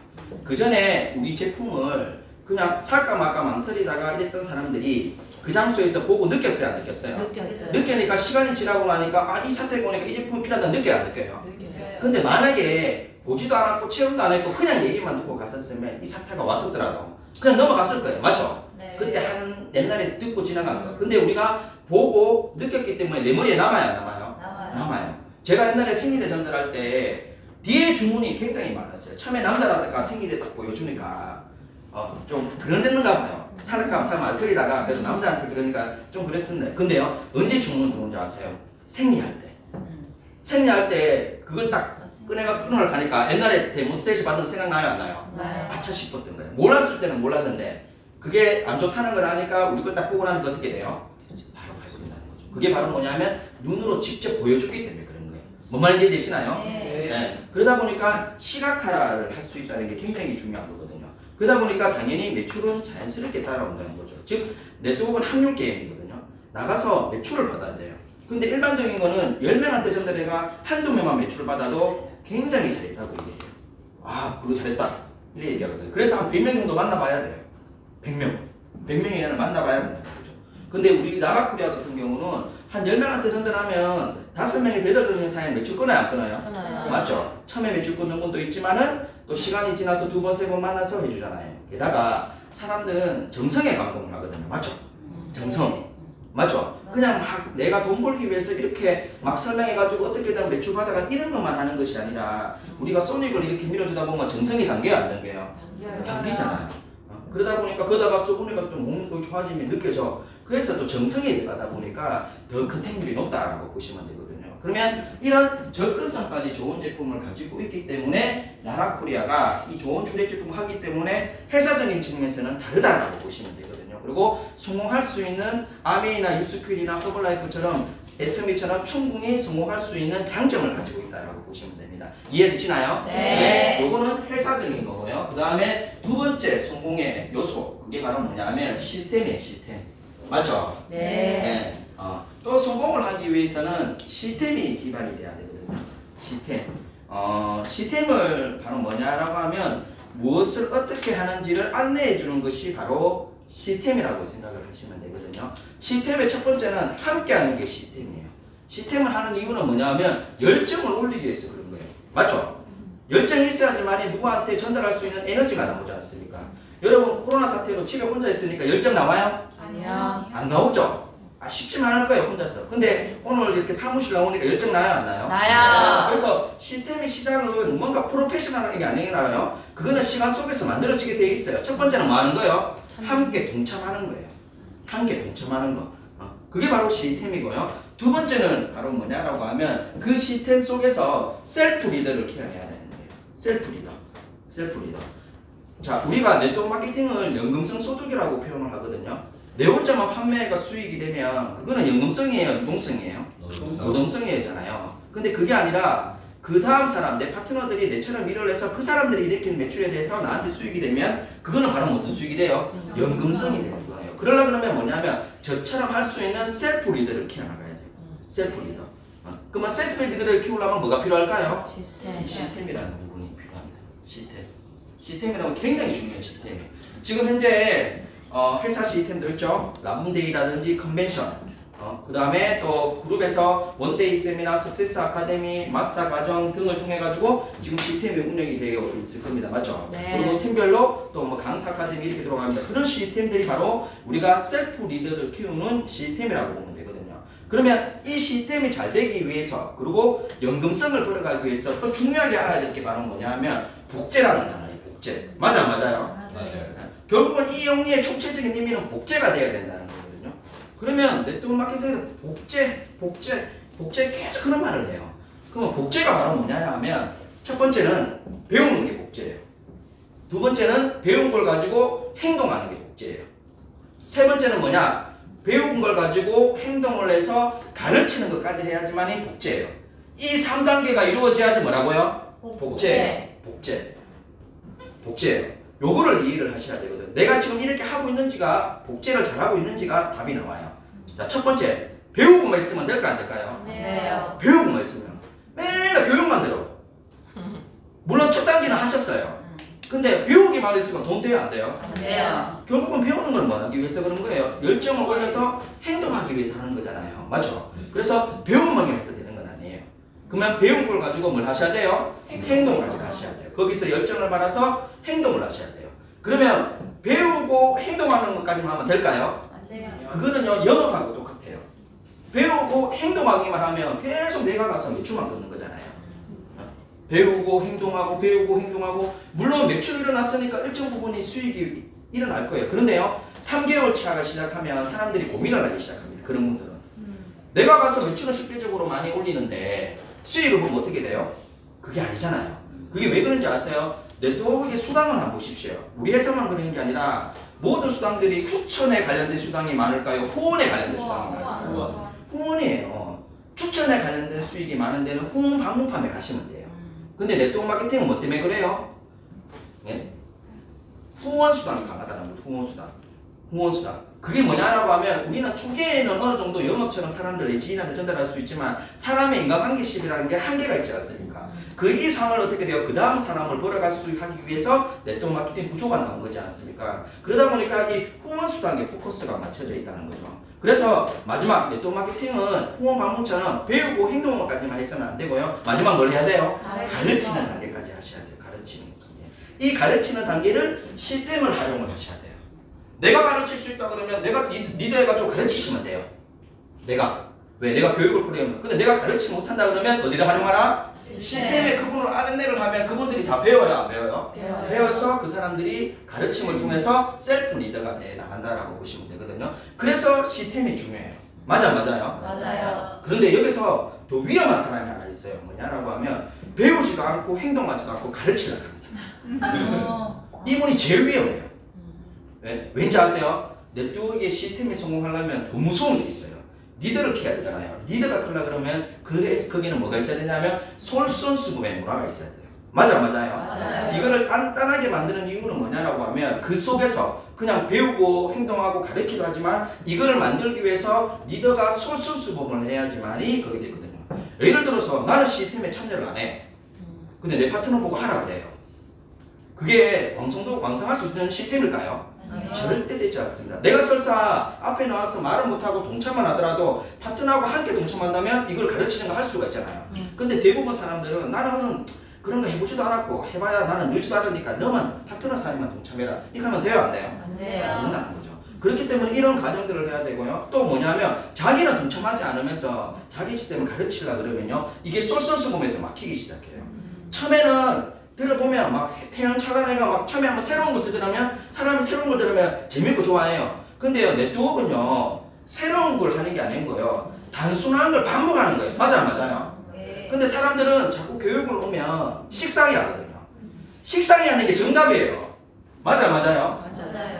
그 전에 우리 제품을 그냥 살까 말까 망설이다가 이랬던 사람들이 그 장소에서 보고 느꼈어요, 안 느꼈어요? 느꼈어요. 느끼니까 시간이 지나고 나니까 이 사태 보니까 이 제품이 필요하다 느껴요, 안 느껴요? 느껴요. 근데 만약에 보지도 않았고 체험도 안 했고 그냥 얘기만 듣고 갔었으면 이 사태가 왔었더라도 그냥 넘어갔을 거예요, 맞죠? 네. 그때 옛날에 듣고 지나간 거. 근데 우리가 보고 느꼈기 때문에 내 머리에 남아요, 안 남아요? 남아요. 제가 옛날에 생리대 전달할 때 뒤에 주문이 굉장히 많았어요. 처음에 남자라다가 생리대 딱 보여주니까 좀 그런가 봐요. 살까 말까 말거리다가 그래도 남자한테 그러니까 좀 그랬었는데 근데요 언제 주문 들어온지 아세요? 생리할 때. 생리할 때 그걸 딱 끊어를 가니까 옛날에 데몬스트레이션 받은 생각나요, 안 나요? 나요. 아차 싶었던 거예요. 몰랐을 때는 몰랐는데 그게 안 좋다는 걸 아니까 우리 걸 딱 보고 나니까 어떻게 돼요? 바로 발견된다는 거죠. 그게 바로 뭐냐면 눈으로 직접 보여줬기 때문에 그런 거예요. 뭔 말인지 이해되시나요? 네. 그러다 보니까 시각화를 할 수 있다는 게 굉장히 중요한 거거든요. 그러다 보니까 당연히 매출은 자연스럽게 따라온다는 거죠. 즉 네트워크는 확률 게임이거든요. 나가서 매출을 받아야 돼요. 근데 일반적인 거는 10명한테 전달해가 한두 명만 매출을 받아도 굉장히 잘했다고 얘기해요. 그거 잘했다 이렇게 얘기하거든요. 그래서 한 100명 정도 만나봐야 돼요. 100명이나 만나봐야 된다는 거죠. 근데 우리 라라코리아 같은 경우는 한 10명한테 전달하면 5명에서 8명 사이에 매출 끊어요, 안 끊어요? 끊어요. 맞죠? 처음에 매출 끊는 분도 있지만은 또 시간이 지나서 2번, 3번 만나서 해주잖아요. 게다가 사람들은 정성에 감동을 하거든요. 맞죠? 정성. 맞죠? 그냥 막 내가 돈 벌기 위해서 이렇게 막 설명해가지고 어떻게든 매출 받아가 이런 것만 하는 것이 아니라 우리가 소닉을 이렇게 밀어주다 보면 정성이 담겨요, 안 담겨요? 담기잖아요. 그러다 보니까 그러다가 써보니까 또 몸도 좋아짐이 느껴져. 그래서 또 정성이 들어가다 보니까 더 컨택률이 높다라고 보시면 되거든요. 그러면 이런 접근성까지 좋은 제품을 가지고 있기 때문에 라라코리아가 이 좋은 출력 제품을 하기 때문에 회사적인 측면에서는 다르다라고 보시면 되거든요. 그리고 성공할 수 있는 아메이나 유스퀼이나 허블라이프처럼 애터미처럼 충분히 성공할 수 있는 장점을 가지고 있다라고 보시면 됩니다. 이해되시나요? 네. 요거는 회사적인 거고요. 그 다음에 두 번째 성공의 요소 그게 바로 뭐냐면 시스템이에요. 시스템. 맞죠? 네. 또 성공을 하기 위해서는 시스템이 기반이 돼야 되거든요. 시스템. 시스템을 바로 뭐냐라고 하면 무엇을 어떻게 하는지를 안내해 주는 것이 바로 시스템이라고 생각을 하시면 되거든요. 시스템의 첫 번째는 함께 하는 게 시스템이에요. 시스템을 하는 이유는 뭐냐면 열정을 올리기 위해서 그런 거예요. 맞죠? 열정이 있어야지만 누구한테 전달할 수 있는 에너지가 나오지 않습니까? 여러분 코로나 사태로 집에 혼자 있으니까 열정 나와요? 아니요. 안 나오죠? 쉽지만 않을 거예요, 혼자서. 근데 오늘 이렇게 사무실 나오니까 열정 나요, 안 나요? 나요. 그래서 시스템의 시작은 뭔가 프로페셔널한 게 아니라요. 그거는 시간 속에서 만들어지게 돼 있어요. 첫 번째는 뭐 하는 거예요? 함께 동참하는 거예요. 함께 동참하는 거. 그게 바로 시스템이고요. 두 번째는 바로 뭐냐라고 하면 그 시스템 속에서 셀프 리더를 키워내야 되는 거예요. 셀프 리더. 셀프 리더. 자, 우리가 네트워크 마케팅을 연금성 소득이라고 표현을 하거든요. 내 혼자만 판매가 수익이 되면 그거는 연금성이에요, 노동성이에요? 노동성이잖아요. 근데 그게 아니라 그 다음 사람, 내 파트너들이 내처럼 일을 해서 그 사람들이 일으키는 매출에 대해서 나한테 수익이 되면 그거는 바로 무슨 수익이 돼요? 연금성이 되는 거예요. 그러려고 그러면 뭐냐면 저처럼 할 수 있는 셀프 리더를 키워나가야 돼요. 셀프 리더. 그러면 셀프 리더를 키우려면 뭐가 필요할까요? 시스템이라는 부분이 필요합니다. 시스템이라면 굉장히 중요한 시스템이에요. 지금 현재 회사 시스템도 있죠. 라붐데이라든지 컨벤션, 그 다음에 또 그룹에서 원데이 세미나, 석세스 아카데미, 마스터 과정 등을 통해 가지고 지금 시스템이 운영이 되어 있을 겁니다. 맞죠? 네. 그리고 팀별로 또 뭐 강사 아카데미 이렇게 들어갑니다. 그런 시스템들이 바로 우리가 셀프 리더를 키우는 시스템이라고 보면 되거든요. 그러면 이 시스템이 잘 되기 위해서, 그리고 연금성을 벌어가기 위해서 또 중요하게 알아야 될 게 바로 뭐냐면 복제라는 단어예요. 복제. 맞아, 맞아요. 맞아요. 결국은 이 영리의 총체적인 의미는 복제가 돼야 된다는 거거든요. 그러면 네트워크 마케팅에서 복제 계속 그런 말을 해요. 그러면 복제가 바로 뭐냐 하면 첫 번째는 배우는 게 복제예요. 두 번째는 배운 걸 가지고 행동하는 게 복제예요. 세 번째는 뭐냐? 배운 걸 가지고 행동을 해서 가르치는 것까지 해야지만이 복제예요. 이 3단계가 이루어져야지 뭐라고요? 복제예요. 복제예요. 요거를 이해를 하셔야 되거든. 내가 지금 이렇게 하고 있는지가, 복제를 잘하고 있는지가 답이 나와요. 자, 첫 번째, 배우고만 있으면 될까 안 될까요? 네. 배우고만 있으면 맨날 교육만 들어. 물론 첫 단계는 하셨어요. 근데 배우기만 있으면 돈 돼요, 안 돼요? 네. 결국은 배우는 걸 뭐 하기 위해서 그런 거예요? 열정을 올려서 행동하기 위해서 하는 거잖아요. 맞죠? 그래서 배운만 해서 되는 건 아니에요. 그러면 배운 걸 가지고 뭘 하셔야 돼요? 행동까지 하셔야 돼요. 거기서 열정을 받아서 행동을 하셔야 돼요. 그러면 배우고 행동하는 것까지만 하면 될까요? 그거는요, 영업하고 똑같아요. 배우고 행동하기만 하면 계속 내가 가서 매출만 끊는 거잖아요. 배우고 행동하고 물론 매출이 일어났으니까 일정 부분이 수익이 일어날 거예요. 그런데요, 3개월 차가 시작하면 사람들이 고민을 하기 시작합니다. 그런 분들은 내가 가서 매출을 실질적으로 많이 올리는데 수익을 보면 어떻게 돼요? 그게 아니잖아요. 그게 왜 그런지 아세요? 네트워크의 수당을 한번 보십시오. 우리 회사만 그런 게 아니라 모든 수당들이 추천에 관련된 수당이 많을까요? 후원에 관련된 수당이 많을까요? 후원이에요. 추천에 관련된 수익이 많은 데는 후원 방문판에 가시면 돼요. 근데 네트워크 마케팅은 뭐 때문에 그래요? 네? 후원 수당이 강하다는 거예요. 후원 수당. 그게 뭐냐라고 하면 우리는 초기에는 어느 정도 영업처럼 사람들 지인한테 전달할 수 있지만 사람의 인간관계식이라는 게 한계가 있지 않습니까? 그 이상을 어떻게 돼요? 그 다음 사람을 벌어갈 수 하기 위해서 네트워크 마케팅 구조가 나온 거지 않습니까? 그러다 보니까 이 후원 수당에 포커스가 맞춰져 있다는 거죠. 그래서 마지막 네트워크 마케팅은 후원 방문처럼 배우고 행동까지만 해서는 안 되고요. 마지막 뭘 해야 돼요? 가르치는 단계까지 하셔야 돼요. 가르치는 단계. 이 가르치는 단계를 시스템을 활용을 하셔야 돼요. 내가 가르칠 수 있다 그러면 내가 리더 해가지고 가르치시면 돼요. 내가 교육을 프로그램. 근데 내가 가르치지 못한다 그러면 어디를 활용하라? 시스템의 그분을 아랫내를 하면 그분들이 다 배워야 안 배워요? 배워서 그 사람들이 가르침을 통해서 셀프 리더가 돼 나간다라고 보시면 되거든요. 그래서 시스템이 중요해요. 맞아요. 그런데 여기서 더 위험한 사람이 하나 있어요. 뭐냐라고 하면 배우지도 않고 행동하지도 않고 가르치려고 하는 사람. 이분이 제일 위험해요. 왠지 아세요? 네트워크의 시스템이 성공하려면 더 무서운 게 있어요. 리더를 키워야 되잖아요. 리더가 크려고 그러면 거기는 뭐가 있어야 되냐면 솔선수범의 문화가 있어야 돼요. 맞아요. 이거를 단단하게 만드는 이유는 뭐냐라고 하면 그 속에서 그냥 배우고 행동하고 가르치기도 하지만 이거를 만들기 위해서 리더가 솔선수범을 해야지만이 그게 되거든요. 예를 들어서 나는 시스템에 참여를 안 해. 근데 내 파트너 보고 하라 그래요. 그게 왕성할 수 있는 시스템일까요? 절대 되지 않습니다. 내가 설사 앞에 나와서 말을 못하고 동참만 하더라도 파트너하고 함께 동참한다면 이걸 가르치는 거 할 수가 있잖아요. 근데 대부분 사람들은 나는 그런 거 해보지도 않았고 해봐야 나는 늘지도 않으니까 너만 파트너 사람만 동참해라. 이렇게 하면 돼요? 안 돼요? 안 돼요. 안 된다는 거죠. 그렇기 때문에 이런 과정들을 해야 되고요. 또 뭐냐면 자기는 동참하지 않으면서 자기 시스템을 가르치려고 그러면요. 이게 솔선수범에서 막히기 시작해요. 처음에는 들어보면 막 헤엄차가 내가 막 처음에 한번 새로운 것을 들으면 사람이 새로운 걸 들으면 재밌고 좋아해요. 근데요, 네트워크는요, 새로운 걸 하는 게 아닌 거예요. 단순한 걸 반복하는 거예요. 맞아요. 근데 사람들은 자꾸 교육을 오면 식상해 하거든요. 식상해 하는 게 정답이에요. 맞아요.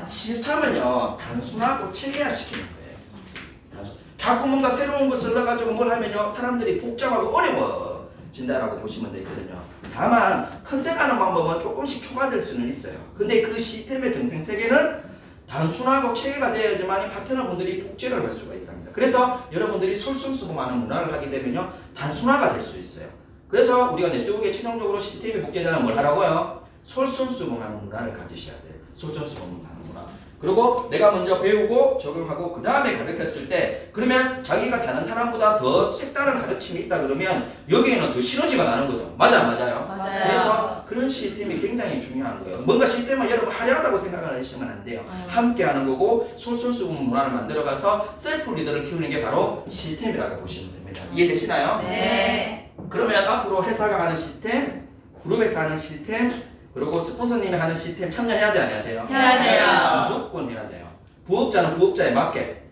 시스템은요, 단순하고 체계화시키는 거예요. 자꾸 뭔가 새로운 것을 넣어가지고 뭘 하면요, 사람들이 복잡하고 어려워. 진다라고 보시면 되거든요. 다만 컨택하는 방법은 조금씩 초과될 수는 있어요. 근데 그 시스템의 정생세계는 단순하고 체계가 되어야지만 파트너분들이 복제를 할 수가 있답니다. 그래서 여러분들이 솔선수범하는 문화를 하게 되면요 단순화가 될 수 있어요. 그래서 우리가 네트워크에 최종적으로 시스템이 복제되면 뭘 하라고요? 솔선수범하는 문화를 가지셔야 돼요. 솔선수범하는 문화. 그리고 내가 먼저 배우고 적용하고 그 다음에 가르쳤을 때 그러면 자기가 다른 사람보다 더 색다른 가르침이 있다 그러면 여기에는 더 시너지가 나는 거죠. 맞아 안 맞아요? 맞아요. 그래서 그런 시스템이 굉장히 중요한 거예요. 뭔가 시스템을 여러분 화려하다고 생각을 하시면 안 돼요. 함께 하는 거고 솔선수범 문화를 만들어가서 셀프 리더를 키우는 게 바로 시스템이라고 보시면 됩니다. 이해되시나요? 네. 그러면 앞으로 회사가 하는 시스템, 그룹에서 하는 시스템, 그리고 스폰서님이 하는 시스템 참여해야 돼, 안 해야 돼요? 해야 돼요. 무조건 해야 돼요. 부업자는 부업자에 맞게,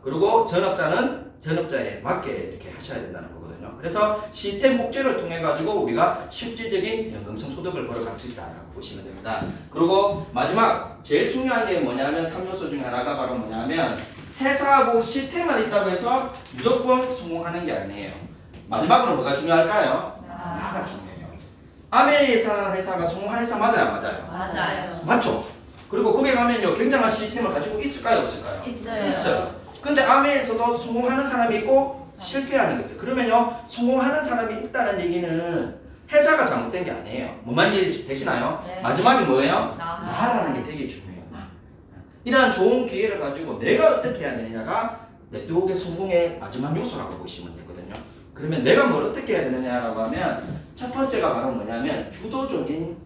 그리고 전업자는 전업자에 맞게 이렇게 하셔야 된다는 거거든요. 그래서 시스템 복제를 통해 가지고 우리가 실질적인 연금성 소득을 벌어갈 수 있다라고 보시면 됩니다. 그리고 마지막 제일 중요한 게 뭐냐면 3요소 중에 하나가 바로 뭐냐면 회사하고 시스템만 있다고 해서 무조건 성공하는 게 아니에요. 마지막으로 뭐가 중요할까요? 나가 중요해요. 아메에 사는 회사가 성공한 회사 맞아요, 안 맞아요? 맞아요. 맞죠? 그리고 거기 가면요 굉장한 시스템을 가지고 있을까요, 없을까요? 있어요. 있어요. 근데 아메에서도 성공하는 사람이 있고 실패하는 게 있어요. 그러면요 성공하는 사람이 있다는 얘기는 회사가 잘못된 게 아니에요. 뭐만 이해되시나요? 네. 마지막이 뭐예요? 나. 나라는 게 되게 중요해요. 이러한 좋은 기회를 가지고 내가 어떻게 해야 되느냐가 네트워크의 성공의 마지막 요소라고 보시면 되거든요. 그러면 내가 뭘 어떻게 해야 되느냐라고 하면 첫 번째가 바로 뭐냐면 주도적인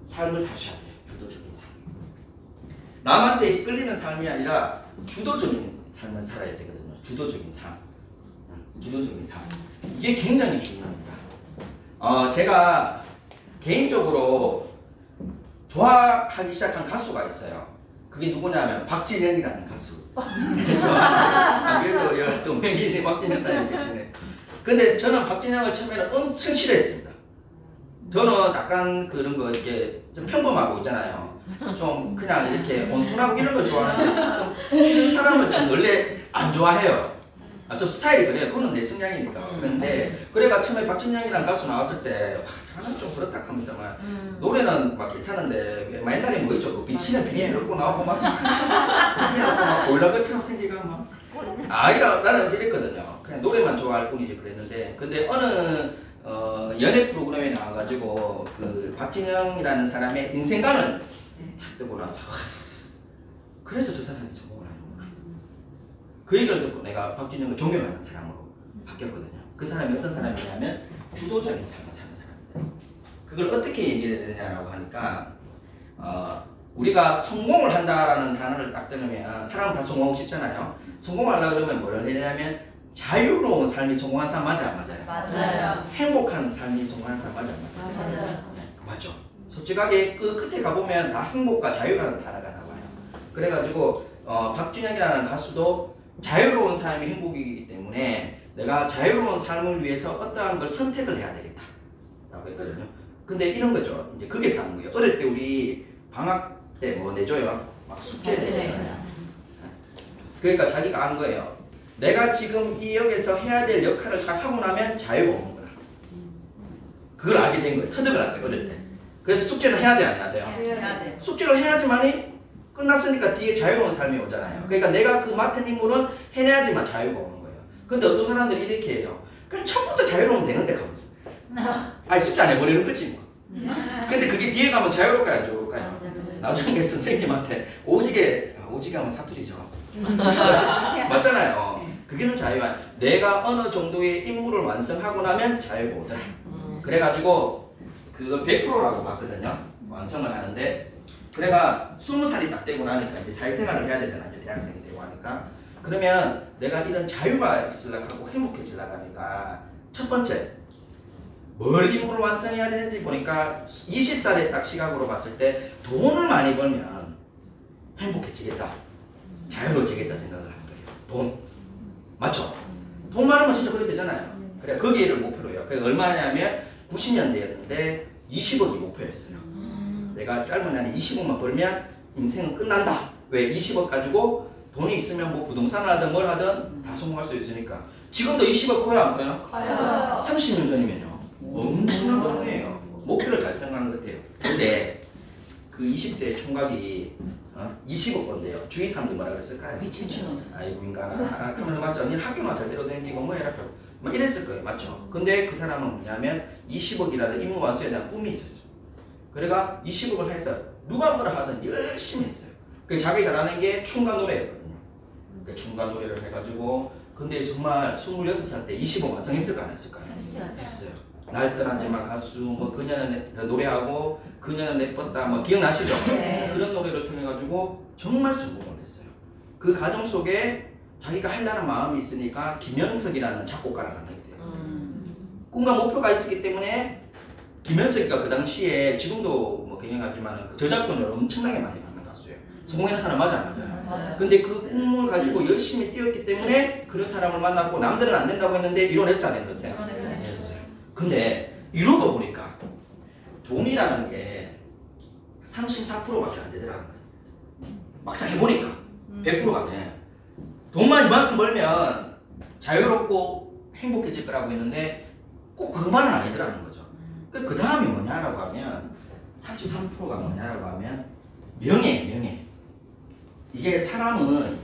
삶을 사셔야 돼요. 주도적인 삶. 남한테 이끌리는 삶이 아니라 주도적인 삶을 살아야 되거든요. 주도적인 삶. 주도적인 삶. 이게 굉장히 중요합니다. 제가 개인적으로 좋아하기 시작한 가수가 있어요. 그게 누구냐면 박진영이라는 가수. 그래도 동명이인이 박진영 사장님 계시네. 근데 저는 박진영을 처음에는 엄청 싫어했습니다. 저는 약간 그런 거 이렇게 좀 평범하고 있잖아요. 좀 그냥 이렇게 온순하고 이런 걸 좋아하는데 좀 싫은 사람을 좀 원래 안 좋아해요. 좀 스타일이 그래요. 그거는 내 성향이니까. 그런데 그래가 처음에 박진영이라는 가수 나왔을 때 저는 좀 그렇다 하면서 막 노래는 막 괜찮은데 왜 옛날에 뭐 있죠? 그 비치는 비닐 넣고 나오고 막 생기고 막 보일러것처럼 생기고 막 나는 이랬거든요. 그냥 노래만 좋아할 뿐이지 그랬는데 근데 어느 연애 프로그램에 나와가지고 그 박진영이라는 사람의 인생관을 딱 뜨고 나서 그래서 저 사람이 성공을 하는구나. 그 얘기를 듣고 내가 박진영을 존경하는 사람으로 바뀌었거든요. 그 사람이 어떤 사람이냐면 주도적인 삶을 사는 사람입니다. 그걸 어떻게 얘기를 해야 되냐라고 하니까 우리가 성공을 한다라는 단어를 딱 들으면 사람은 다 성공하고 싶잖아요. 성공하려고 그러면 뭘 해야 되냐면 자유로운 삶이 성공한 사람 맞아요, 안 맞아요? 맞아요. 행복한 삶이 성공한 사람 맞아요, 안 맞아요? 맞아요. 맞죠. 솔직하게 그 끝에 가보면 다 행복과 자유라는 단어가 나와요. 그래가지고 박진영이라는 가수도 자유로운 삶이 행복이기 때문에 내가 자유로운 삶을 위해서 어떠한 걸 선택을 해야 되겠다 라고 했거든요. 근데 이런 거죠. 이제 거기서 하는 거예요. 어릴 때 우리 방학 때 뭐 내줘요? 막 숙제 내잖아요. 그러니까 자기가 안 거예요. 내가 지금 이 역에서 해야 될 역할을 딱 하고 나면 자유가 오는 거야. 그걸 알게 된 거예요. 터득을 한 거예요. 어릴 때. 그래서 숙제는 해야 돼, 안 해야 돼요? 해야 돼. 숙제를 해야지만이 끝났으니까 뒤에 자유로운 삶이 오잖아요. 그러니까 내가 그 맡은 임무는 해내야지만 자유가 오는 거예요. 근데 어떤 사람들이 이렇게 해요. 그냥 처음부터 자유로우면 되는데 가면서. 아니 숙제 안 해버리는 거지 뭐. 근데 그게 뒤에 가면 자유로울까요? 안 자유로울까요? 나중에 선생님한테 오지게 하면 사투리죠. 맞잖아요. 그게는 자유가 내가 어느 정도의 임무를 완성하고 나면 자유가 오더라. 그래가지고 그거 100%라고 봤거든요. 완성을 하는데 그래가 20살이 딱 되고 나니까 이제 사회생활을 해야 되잖아요. 이제 대학생이 되고 하니까 그러면 내가 이런 자유가 있으려고 하고 행복해지려고 하니까 첫 번째 뭘 임무를 완성해야 되는지 보니까 20살의 딱 시각으로 봤을 때 돈을 많이 벌면 행복해지겠다. 자유로워지겠다 생각을 하는 거예요. 돈. 맞죠? 돈 많으면 진짜 그래 되잖아요. 그래 거기를 목표로 해요. 그래서 얼마냐면 90년대였는데 20억이 목표였어요. 내가 짧은 안에 20억만 벌면 인생은 끝난다. 왜? 20억 가지고 돈이 있으면 뭐 부동산을 하든 뭘 하든 다 성공할 수 있으니까. 지금도 20억 커요 안 커요? 커요. 30년 전이면요. 엄청난 돈이에요. 목표를 달성한 것 같아요. 근데 그 20대 총각이 20억 건데요. 주위 사람들 뭐라 그랬을까요? 미친놈. 아이고 인간아. 하면서 맞죠? 니 학교만 잘 데려다니고 뭐 해라. 뭐 이랬을 거예요. 맞죠? 근데 그 사람은 뭐냐면 20억이라는 임무 완수에 대한 꿈이 있었어요. 그래가 20억을 해서 누가 뭐라 하든 열심히 했어요. 그 자기 잘하는 게 춤과 노래였거든요. 그 춤과 노래를 해가지고 근데 정말 26살 때 20억 완성했을까 안 했을까요? 했어요. 날 떠나지마 가수 뭐 그녀는 노래하고 그녀는 예뻤다 뭐 기억나시죠? 네. 그런 노래를 통해 가지고 정말 성공을 했어요. 그 가정 속에 자기가 하려는 마음이 있으니까 김현석이라는 작곡가를 만나게 돼요. 꿈과 목표가 있었기 때문에 김현석이가 그 당시에 지금도 뭐 경영하지만 그 저작권을 엄청나게 많이 받는 가수예요. 성공하는 사람 맞아 안 맞아요? 맞아요. 근데 그 꿈을 가지고 열심히 뛰었기 때문에 그런 사람을 만났고 남들은 안 된다고 했는데 이뤄냈어 안 이뤄냈어요? 이뤄냈어요. 근데 이러고 보니까 돈이라는 게 34%밖에 안 되더라는 거예요. 막상 해보니까 100%가 돼. 돈만 이만큼 벌면 자유롭고 행복해질 거라고 했는데 꼭 그것만은 아니더라는 거죠. 그 다음이 뭐냐라고 하면 33%가 뭐냐라고 하면 명예. 이게 사람은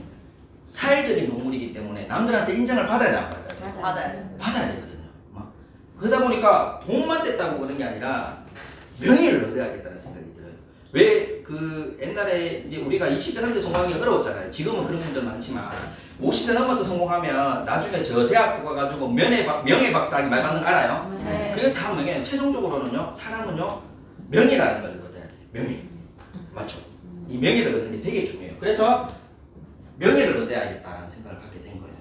사회적인 동물이기 때문에 남들한테 인정을 받아야 돼. 받아야 되거든요. 그러다 보니까 돈만 됐다고 그런 게 아니라 명예를 얻어야겠다는 생각이 들어요. 왜 그 옛날에 이제 우리가 20대 30대 성공하기가 어려웠잖아요. 지금은 그런 분들 많지만 50대 넘어서 성공하면 나중에 저 대학교 가가지고 명예 박사학위 말 받는 거 알아요? 네. 그게 다 명예. 최종적으로는요 사람은요 명예라는 걸 얻어야 돼요. 명예. 맞죠? 이 명예를 얻는 게 되게 중요해요. 그래서 명예를 얻어야겠다는 생각을 갖게 된 거예요.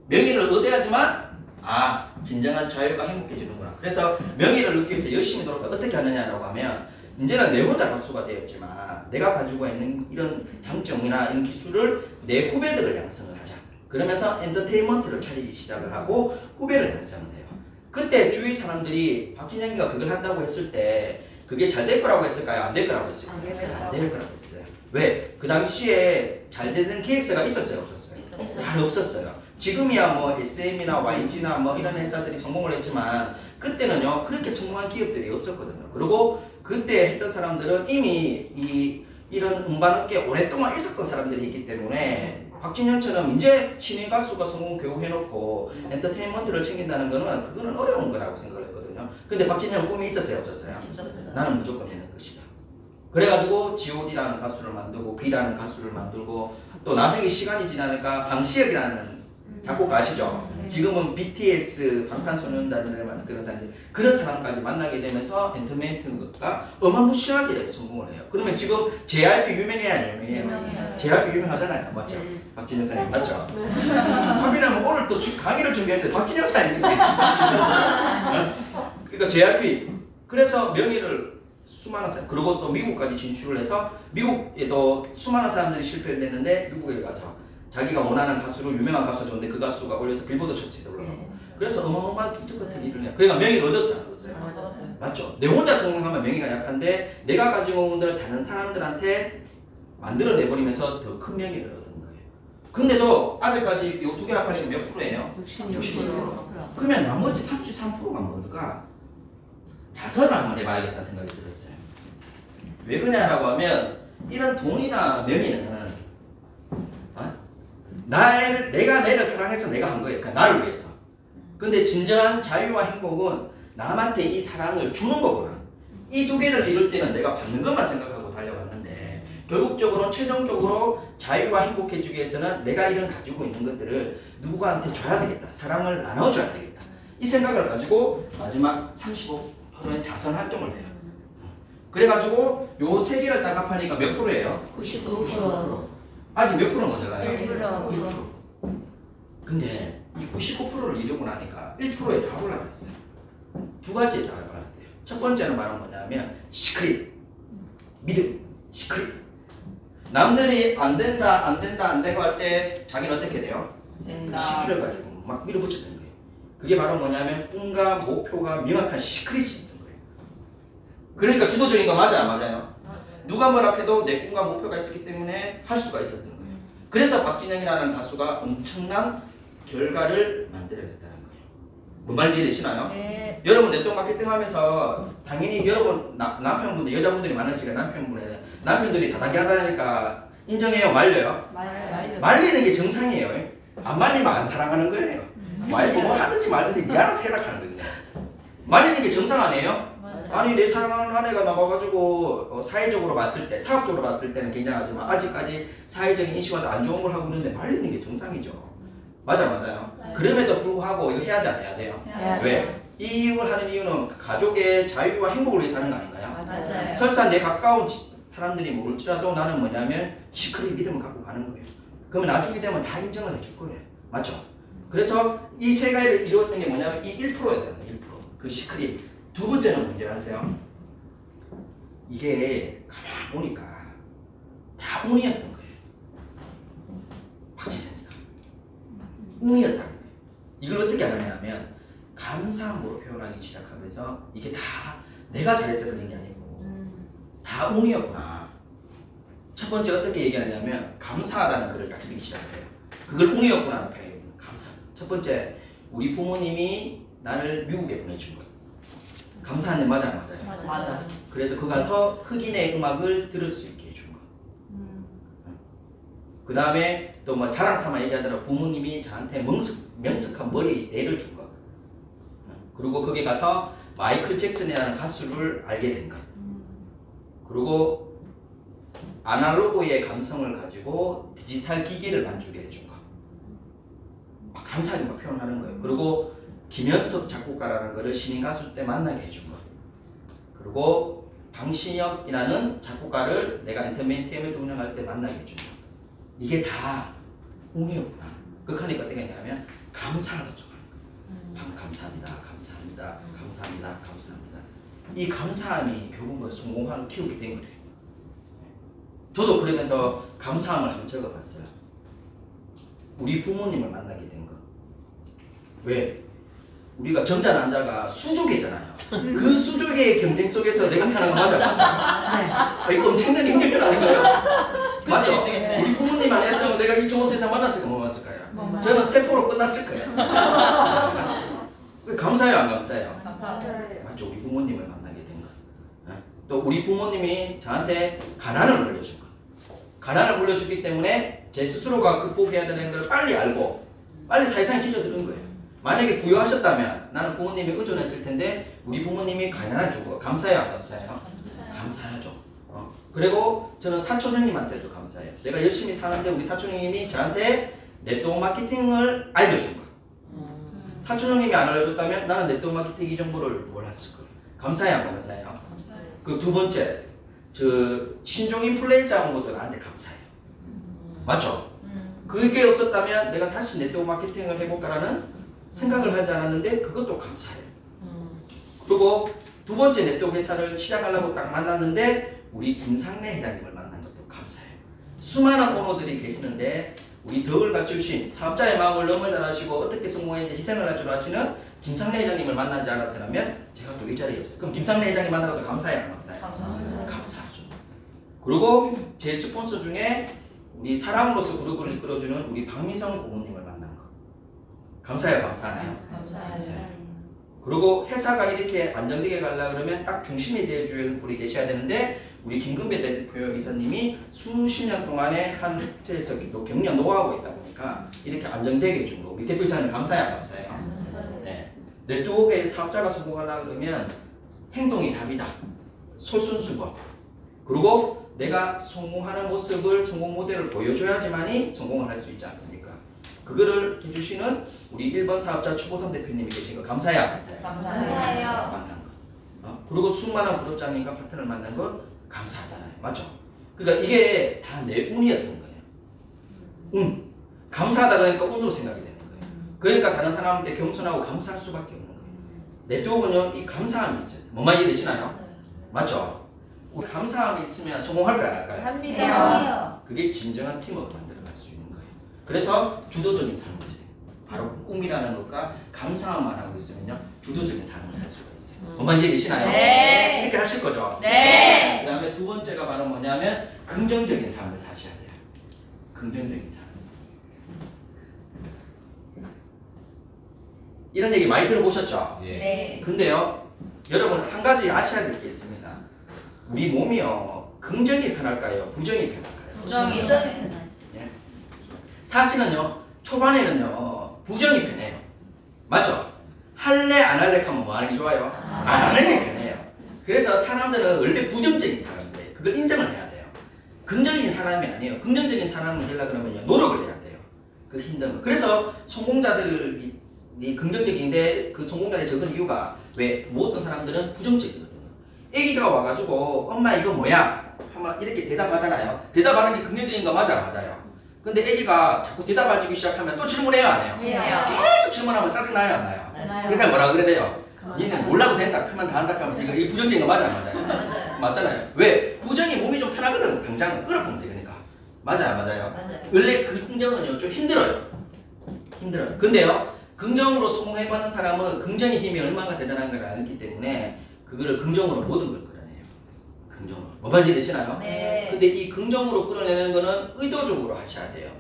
명예를 얻어야지만 진정한 자유가 행복해지는구나. 그래서 명예를 얻기 위해서 열심히 노력하고 어떻게 하느냐라고 하면 이제는 내 혼자 가수가 되었지만 내가 가지고 있는 이런 장점이나 이런 기술을 내 후배들을 양성을 하자. 그러면서 엔터테인먼트를 차리기 시작을 하고 후배를 양성을 해요. 그때 주위 사람들이 박진영이가 그걸 한다고 했을 때 그게 잘 될 거라고 했을까요? 안 될 거라고 했을까요? 안 될 거라고 했어요. 왜? 그 당시에 잘 되는 기획사가 있었어요? 없었어요? 잘 없었어요. 지금이야 뭐 SM이나 YG나 뭐 이런 회사들이 성공을 했지만 그때는요 그렇게 성공한 기업들이 없었거든요. 그리고 그때 했던 사람들은 이미 이런 음반업계에 오랫동안 있었던 사람들이 있기 때문에 박진영처럼 이제 신인 가수가 성공 교육 해놓고 엔터테인먼트를 챙긴다는 거는 그거는 어려운 거라고 생각을 했거든요. 근데 박진영 꿈이 있었어요? 없었어요? 있었어요. 나는 무조건 해낼 것이다. 그래가지고 G.O.D라는 가수를 만들고 B라는 가수를 만들고 또 나중에 시간이 지나니까 방시혁이라는 작곡가 아시죠? 지금은 BTS 방탄소년단을 만드는 사람들 그런 사람까지 만나게 되면서 엔터테인먼트가 어마무시하게 성공을 해요. 그러면 지금 JYP 유명해요? 안 유명해요? JYP 유명하잖아요. 맞죠? 박진영 사님 맞죠? 합이라면 오늘 또 강의를 준비했는데 박진영 사님 그러니까 JYP 그래서 명예를 수많은 사람 그리고 또 미국까지 진출을 해서 미국에도 수많은 사람들이 실패를 했는데 미국에 가서 자기가 원하는 가수로 유명한 가수가 좋은데 그 가수가 올려서 빌보드 차트에 올라가고 그래서 어마어마한 기적 같은 일을 해요. 그러니까 명예를 얻었어요? 안 얻었어요? 맞죠? 내 혼자 성공하면 명예가 약한데 내가 가지고 온 것들을 다른 사람들한테 만들어내버리면서 더 큰 명예를 얻은 거예요. 근데도 아직까지 이 두 개 합하니까 몇 프로예요? 66%. 그러면 나머지 33%가 뭘까? 자선을 한번 해봐야겠다는 생각이 들었어요. 왜 그러냐라고 하면 이런 돈이나 명예는 내가 내를 사랑해서 내가 한 거예요. 그러니까 나를 위해서. 근데 진정한 자유와 행복은 남한테 이 사랑을 주는 거구나. 이 두 개를 이룰 때는 내가 받는 것만 생각하고 달려왔는데 결국적으로는 최종적으로 자유와 행복해지기 위해서는 내가 이런 가지고 있는 것들을 누구한테 줘야 되겠다. 사랑을 나눠줘야 되겠다. 이 생각을 가지고 마지막 35%는 자선 활동을 해요. 그래가지고 요 세 개를 딱 합하니까 몇 프로예요? 99%. 아직 몇 프로는 거잖아요? 1%. 근데 이 99%를 이루고 나니까 1%에 다 올라갔어요. 두 가지 해석을 봐야 돼요. 첫 번째는 말은 뭐냐면 시크릿, 믿음, 시크릿. 남들이 안 된다 할 때 자기는 어떻게 돼요? 된다. 시크릿을 가지고 막 밀어붙였던 거예요. 그게 바로 뭐냐면 꿈과 목표가 명확한 시크릿이 있었던 거예요. 그러니까 주도적인 거 맞아요, 안 맞아요? 누가 뭐라 해도 내 꿈과 목표가 있었기 때문에 할 수가 있었던 거예요. 그래서 박진영이라는 가수가 엄청난 결과를 만들어냈다는 거예요. 뭔 말인지 이해되시나요? 네. 여러분 네트워크 마케팅 하면서 당연히 여러분 남편분들 여자분들이 많으시니까 남편들이 다단계 하다니까 인정해요? 말려요? 말리는 게 정상이에요. 안 말리면 안 사랑하는 거예요. 말고 뭐 하든지 말든지 니 알아서 해라 하는 거예요. 말리는 게 정상 아니에요? 아니 내 사랑하는 아내가 나와가지고 사회적으로 봤을 때 사업적으로 봤을 때는 굉장하지만 아직까지 사회적인 인식과도 안 좋은 걸 하고 있는데 말리는 게 정상이죠. 맞아요. 그럼에도 불구하고 이거 해야 돼 안 해야 돼요? 왜? 이 일을 하는 이유는 가족의 자유와 행복을 위해서 하는 거 아닌가요? 맞아요. 설사 내 가까운 사람들이 모를지라도 나는 뭐냐면 시크릿 믿음을 갖고 가는 거예요. 그러면 나중에 되면 다 인정을 해줄 거예요. 맞죠? 그래서 이 세 가지를 이루었던 게 뭐냐면 이 1%였다는 거예요. 1%. 그 시크릿. 두 번째는 뭔지 아세요? 이게 가만 보니까 다 운이었던 거예요. 확실합니다. 운이었다는 거예요. 이걸 어떻게 알아내냐면 감사함으로 표현하기 시작하면서 이게 다 내가 잘해서 그런 게 아니고 다 운이었구나. 첫 번째 어떻게 얘기하냐면 감사하다는 글을 딱 쓰기 시작해요. 그걸 운이었구나는 표현입니다. 감사. 첫 번째 우리 부모님이 나를 미국에 보내준 거예요. 감사한 일 맞아요? 맞아. 그래서 그 가서 흑인의 음악을 들을 수 있게 해준 거. 그 다음에 또 뭐 자랑 삼아 얘기하더라도 부모님이 저한테 명석한 머리 내를 준 거. 그리고 거기 가서 마이클 잭슨이라는 가수를 알게 된 것. 그리고 아날로그의 감성을 가지고 디지털 기기를 만들게 해준 거. 막 감사하게 막 표현하는 거예요. 그리고 김현석 작곡가라는 거를 신인 가수 때 만나게 해준 거. 그리고 방신혁이라는 작곡가를 내가 엔터테인먼트 운영할 때 만나게 해준 거. 이게 다 운이었구나. 그러니까 어떻게 했냐면 감사하다 정하는 거. 감사합니다. 감사합니다. 감사합니다. 감사합니다. 이 감사함이 결국은 성공을 키우게 된 거예요. 저도 그러면서 감사함을 한번 적어봤어요. 우리 부모님을 만나게 된 거. 왜? 우리가 정자 남자가 수족이잖아요. 그 수족의 경쟁 속에서 내가 태어난 거 맞아? 이거 엄청난 경쟁을 하는 거예요. 맞죠? 우리 부모님 안 했다면 내가 이 좋은 세상 만났을까 못 만났을까요? 저는 세포로 끝났을 거예요. 감사해요 안 감사해요? 맞죠? 우리 부모님을 만나게 된 거. 또 우리 부모님이 저한테 가난을 물려준 거. 가난을 물려주기 때문에 제 스스로가 극복해야 되는 걸 빨리 알고 빨리 사회상에 찢어드는 거예요. 만약에 부유하셨다면 나는 부모님이 의존했을 텐데 우리 부모님이 가난을 주고 감사해요 안 감사해요? 감사하죠. 그리고 저는 사촌 형님한테도 감사해요. 내가 열심히 사는데 우리 사촌 형님이 저한테 네트워크 마케팅을 알려준 거. 사촌 형님이 안 알려줬다면 나는 네트워크 마케팅 이 정보를 몰랐을 거예요. 감사해요 안 감사해요? 그 두 번째 신종인 플레이 잡은 것도 나한테 감사해요. 맞죠? 그게 없었다면 내가 다시 네트워크 마케팅을 해볼까라는 생각을 하지 않았는데 그것도 감사해요. 그리고 두 번째 네트워크 회사를 시작하려고 딱 만났는데 우리 김상래 회장님을 만난 것도 감사해요. 수많은 오너들이 계시는데 우리 덕을 갖추신 사업자의 마음을 너무 잘 아시고 어떻게 성공했는지 희생을 할 줄 아시는 김상래 회장님을 만나지 않았더라면 제가 또 이 자리에 없어요. 그럼 김상래 회장님 만나고도 감사해요 안 감사해요? 감사하죠. 그리고 제 스폰서 중에 우리 사랑으로서 그룹을 이끌어주는 우리 박미성 고모님을 만난 거. 감사해요 감사하나요? 감사해요. 그리고 회사가 이렇게 안정되게 가려고 그러면 딱 중심이 되어주는 분이 계셔야 되는데 우리 김근배 대표 이사님이 수십 년 동안의 한 호텔에서 또 경력 노하우가 있다 보니까 이렇게 안정되게 해준 거. 우리 대표 이사님 감사해요 감사해요? 네. 네트워크의 사업자가 성공하려고 그러면 행동이 답이다. 솔선수범. 그리고 내가 성공하는 모습을 성공 모델을 보여줘야지만이 성공을 할 수 있지 않습니까? 그거를 해주시는 우리 1번 사업자 추보선 대표님이 계신 거 감사해요. 감사해요. 만난 거. 그리고 수많은 구독자님과 파트너를 만난 거 감사하잖아요. 맞죠? 그러니까 이게 다 내 운이었던 거예요. 운. 감사하다 그러니까 운으로 생각이 되는 거예요. 그러니까 다른 사람한테 겸손하고 감사할 수밖에 없는 거예요. 네트워크는요, 이 감사함이 있어요. 뭔말 이해되시나요? 맞죠? 우리 감사함이 있으면 성공할까요? 안 할까요? 합니다. 그게 진정한 팀워크 만들어갈 수 있는 거예요. 그래서 주도적인 삶을 살아요. 바로 꿈이라는 것과 감사함만 하고 있으면요, 주도적인 삶을 살 수가 있어요. 뭔말 이해되시나요? 네. 이렇게 하실 거죠? 네. 그 다음에 두 번째가 바로 뭐냐면 긍정적인 삶을 사셔야 돼요. 긍정적인 삶. 이런 얘기 많이 들어보셨죠? 예. 네. 근데요, 여러분 한 가지 아셔야 될 게 있습니다. 우리 몸이요, 긍정이 편할까요? 부정이 편할까요? 부정이 예. 사실은요, 초반에는요, 부정이 편해요. 맞죠? 할래 안 할래 하면 뭐 하는 게 좋아요? 안 하는 게 편해요. 그래서 사람들은 원래 부정적인 사람들이에요. 그걸 인정을 해야 돼요. 긍정적인 사람이 아니에요. 긍정적인 사람을 되려고 그러면요, 노력을 해야 돼요. 그 힘듦을. 그래서 성공자들이 긍정적인데 그 성공자에 적은 이유가 왜? 모든 사람들은 부정적이거든요. 애기가 와가지고 엄마 이거 뭐야? 하면 이렇게 대답하잖아요. 대답하는 게 긍정적인 거 맞아요. 근데 애기가 자꾸 대답하기 시작하면 또 질문해요, 안 해요? 해요. 계속 질문하면 짜증나요, 안 나요? 맞아요. 그러니까 뭐라 그래야 돼요? 니는 몰라도 된다, 크면 다 한다 하면서 이거 부정적인 거 맞아요? 맞아요. 맞잖아요. 왜? 부정이 몸이 좀 편하거든. 당장은 끌어보면 되니까. 맞아요. 맞아요. 원래 그 긍정은요 좀 힘들어요. 근데요, 긍정으로 성공해보는 사람은 긍정의 힘이 얼마나 대단한 걸 알기 때문에 그거를 긍정으로 모든 걸 끌어내요. 긍정으로. 뭐 말인지 되시나요? 네. 근데 이 긍정으로 끌어내는 거는 의도적으로 하셔야 돼요.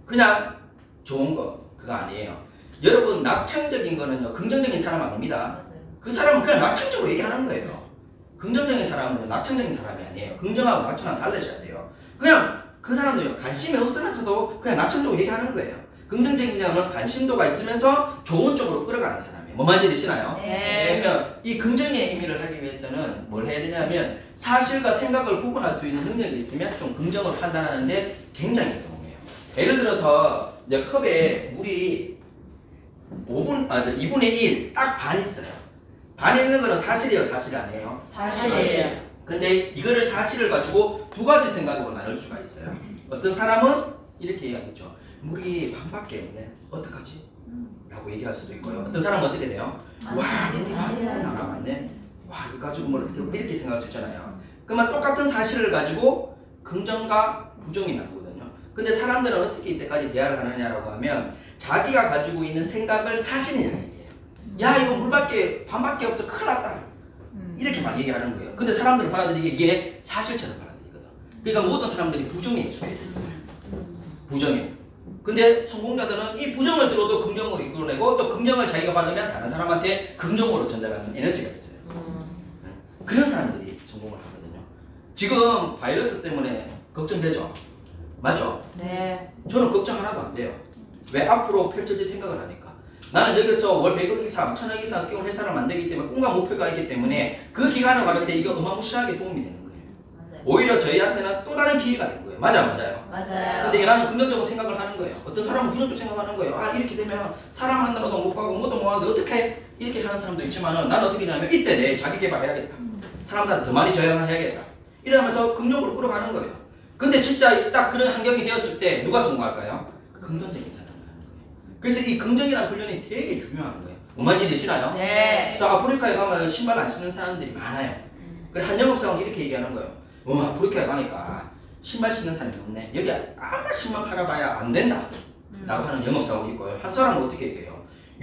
그냥 좋은 거 그거 아니에요. 여러분 낙천적인 거는요 긍정적인 사람 아닙니다. 맞아요. 그 사람은 그냥 낙천적으로 얘기하는 거예요. 긍정적인 사람은 낙천적인 사람이 아니에요. 긍정하고 낙천하고 달라셔야 돼요. 그냥 그 사람도 관심이 없으면서도 그냥 낙천적으로 얘기하는 거예요. 긍정적인 사람은 관심도가 있으면서 좋은 쪽으로 끌어가는 사람이에요. 뭐 말인지 되시나요? 네. 그러면 이 긍정의 의미를 하기 위해서는 뭘 해야 되냐면 사실과 생각을 구분할 수 있는 능력이 있으면 좀 긍정을 판단하는데 굉장히 도움해요. 예를 들어서 이제 컵에 물이 2분의 1 딱 반 있어요. 반 있는 거는 사실이에요, 사실이 아니에요? 사실이에요. 근데 이거를 사실을 가지고 두 가지 생각으로 나눌 수가 있어요. 어떤 사람은 이렇게 얘기하겠죠. 물이 반밖에 없네. 어떡하지? 라고 얘기할 수도 있고요. 어떤 사람은 어떻게 돼요? 와, 물이 반이 남았네. 와, 이거 가지고 뭘 이렇게 생각할 수 있잖아요. 그러면 똑같은 사실을 가지고 긍정과 부정이 나오거든요. 근데 사람들은 어떻게 이때까지 대화를 하느냐라고 하면 자기가 가지고 있는 생각을 사실이라는 얘기예요. 야, 이거 물밖에 반밖에 없어. 큰일 났다. 이렇게 막 얘기하는 거예요. 근데 사람들은 받아들이기에 이게 사실처럼 받아들이거든. 그러니까 모든 사람들이 부정에 익숙해져 있어요. 부정에. 근데 성공자들은 이 부정을 들어도 긍정으로 이끌어내고 또 긍정을 자기가 받으면 다른 사람한테 긍정으로 전달하는 에너지가 있어요. 그런 사람들이 성공을 하거든요. 지금 바이러스 때문에 걱정되죠? 맞죠? 네. 저는 걱정 하나도 안 돼요. 왜? 앞으로 펼쳐질 생각을 하니까. 나는 여기서 월 100억 이상, 1000억 이상 끼운 회사를 만들기 때문에 꿈과 목표가 있기 때문에 그 기간을 가는데 이거 어마무시하게 도움이 되는 거예요. 맞아요. 오히려 저희한테는 또 다른 기회가 된 거예요. 맞아요. 맞아요. 근데 나는 긍정적으로 생각을 하는 거예요. 어떤 사람은 부정적으로 생각하는 거예요. 아, 이렇게 되면 사람 만나러도 못 가고 뭐도 못 하는데 어떻게 이렇게 하는 사람도 있지만은 나는 어떻게 되냐면 이때 내 자기 개발해야겠다. 사람들한테 더 많이 저양을 해야겠다. 이러면서 긍정으로 끌어가는 거예요. 근데 진짜 딱 그런 환경이 되었을 때 누가 성공할까요? 긍정적인 사람을 하는 거예요. 그래서 이 긍정이라는 훈련이 되게 중요한 거예요. 뭐만 이해되시나요? 네. 저 아프리카에 가면 신발 안 신는 사람들이 많아요. 그래 한 영업사원이 이렇게 얘기하는 거예요. 아프리카에 가니까 신발 신는 사람이 없네. 여기 아무리 신발 팔아봐야 안 된다. 라고 하는 영업사원이 있고요. 한 사람은 어떻게 얘기해요?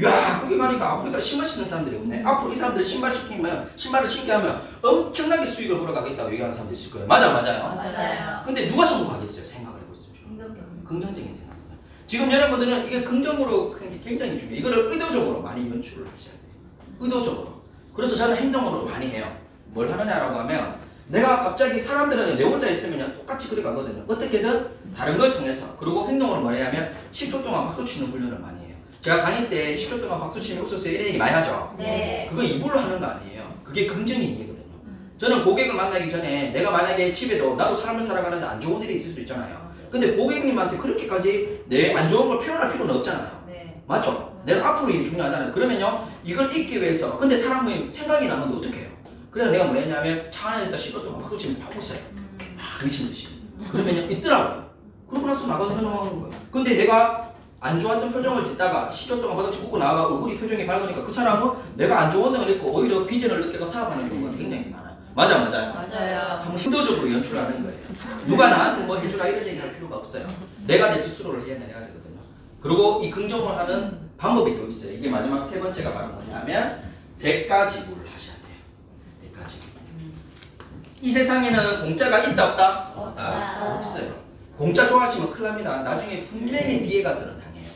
야, 거기 가니까 아프리카에 신발 신는 사람들이 없네. 앞으로 이 사람들 신발을 신게 하면 엄청나게 수익을 벌어가겠다고 얘기하는 사람도 있을 거예요. 맞아요. 맞아요. 근데 누가 성공하겠어요? 생각을 해보십시오. 긍정적인 생각. 지금 여러분들은 이게 긍정으로 굉장히 중요해요. 이거를 의도적으로 많이 연출을 하셔야 돼요. 의도적으로. 그래서 저는 행동으로 많이 해요. 뭘 하느냐라고 하면 내가 갑자기 사람들은 내 혼자 있으면 똑같이 그래 가거든요. 어떻게든 다른 걸 통해서. 그리고 행동으로 뭐 하냐면 10초 동안 박수 치는 훈련을 많이 해요. 제가 강의 때 10초 동안 박수 치면 웃으세요 이런 얘기 많이 하죠. 네. 그거 입으로 하는 거 아니에요. 그게 긍정의 힘이거든요. 저는 고객을 만나기 전에 내가 만약에 집에도 나도 삶을 살아가는데 안 좋은 일이 있을 수 있잖아요. 근데 고객님한테 그렇게까지 내 안 좋은 걸 표현할 필요는 없잖아요. 네. 맞죠? 내가 앞으로 일이 중요하잖아요. 그러면요 이걸 잊기 위해서 근데 사람이 생각이 나면 어떻게 해요? 그래서 내가 뭐 했냐면 차 안에서 10분 동안 박수 치면서 밥 웃어요. 미친 듯이. 그러면요 있더라고요. 그러고 나서 나가서 행동하는 거예요. 근데 내가 안 좋았던 표정을 짓다가 10초 동안 바닥 치고 나가 얼굴이 표정이 밝으니까 그 사람은 내가 안 좋은 걸 잊고 오히려 비전을 느껴서 사업하는 경우가 굉장히 많아요. 맞아요. 맞아요. 의도적으로 연출하는 거예요. 누가 나한테 뭐 해주라 이런 얘기 할 필요가 없어요. 내가 내 스스로를 해내야 되거든요. 그리고 이 긍정을 하는 방법이 또 있어요. 이게 마지막 세 번째가 바로 뭐냐면 대가 지불을 하셔야 돼요. 대가 지불. 이 세상에는 공짜가 있다 없다? 없어요. 공짜 좋아하시면 큰일 납니다. 나중에 분명히 뒤에 가서는 당해요.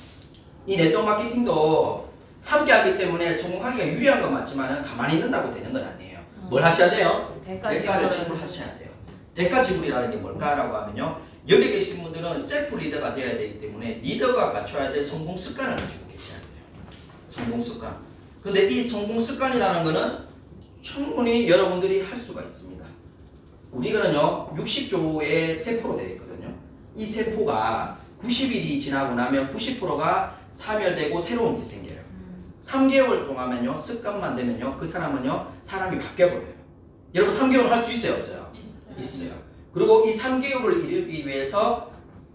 이 네트워크 마케팅도 함께하기 때문에 성공하기가 유리한 건 맞지만 가만히 있는다고 되는 건 아니에요. 뭘 하셔야 돼요? 대가를 지불하셔야 돼요. 대가 지불이라는 게 뭘까라고 하면요. 여기 계신 분들은 셀프 리더가 되어야 되기 때문에 리더가 갖춰야 될 성공 습관을 가지고 계셔야 돼요. 성공 습관. 근데 이 성공 습관이라는 거는 충분히 여러분들이 할 수가 있습니다. 우리가는요 60조의 세포로 되어 있거든요. 이 세포가 90일이 지나고 나면 90%가 사멸되고 새로운 게 생겨요. 3개월 동안은요 습관만 되면요 그 사람은요 사람이 바뀌어버려요. 여러분 3개월 할 수 있어요 없어요? 있어요. 그리고 이 3개월을 이루기 위해서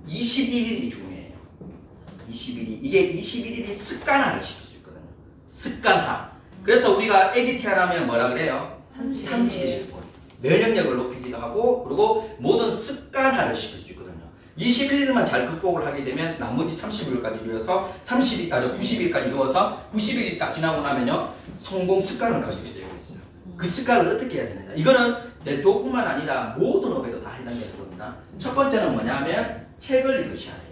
21일이 중요해요. 21일. 이게 21일이 습관화를 시킬 수 있거든요. 습관화. 그래서 우리가 아기 태어나면 뭐라 그래요? 30일. 면역력을 높이기도 하고 그리고 모든 습관화를 시킬 수 있거든요. 21일만 잘 극복을 하게 되면 나머지 30일까지 이루어서 90일까지 이루어서 90일이 딱 지나고 나면요 성공 습관을 가지게 되어 있어요. 그 습관을 어떻게 해야 되느냐? 이거는 네트워크뿐만 아니라 모든 업에도 다 해당되는 겁니다. 첫 번째는 뭐냐면 책을 읽으셔야 돼요.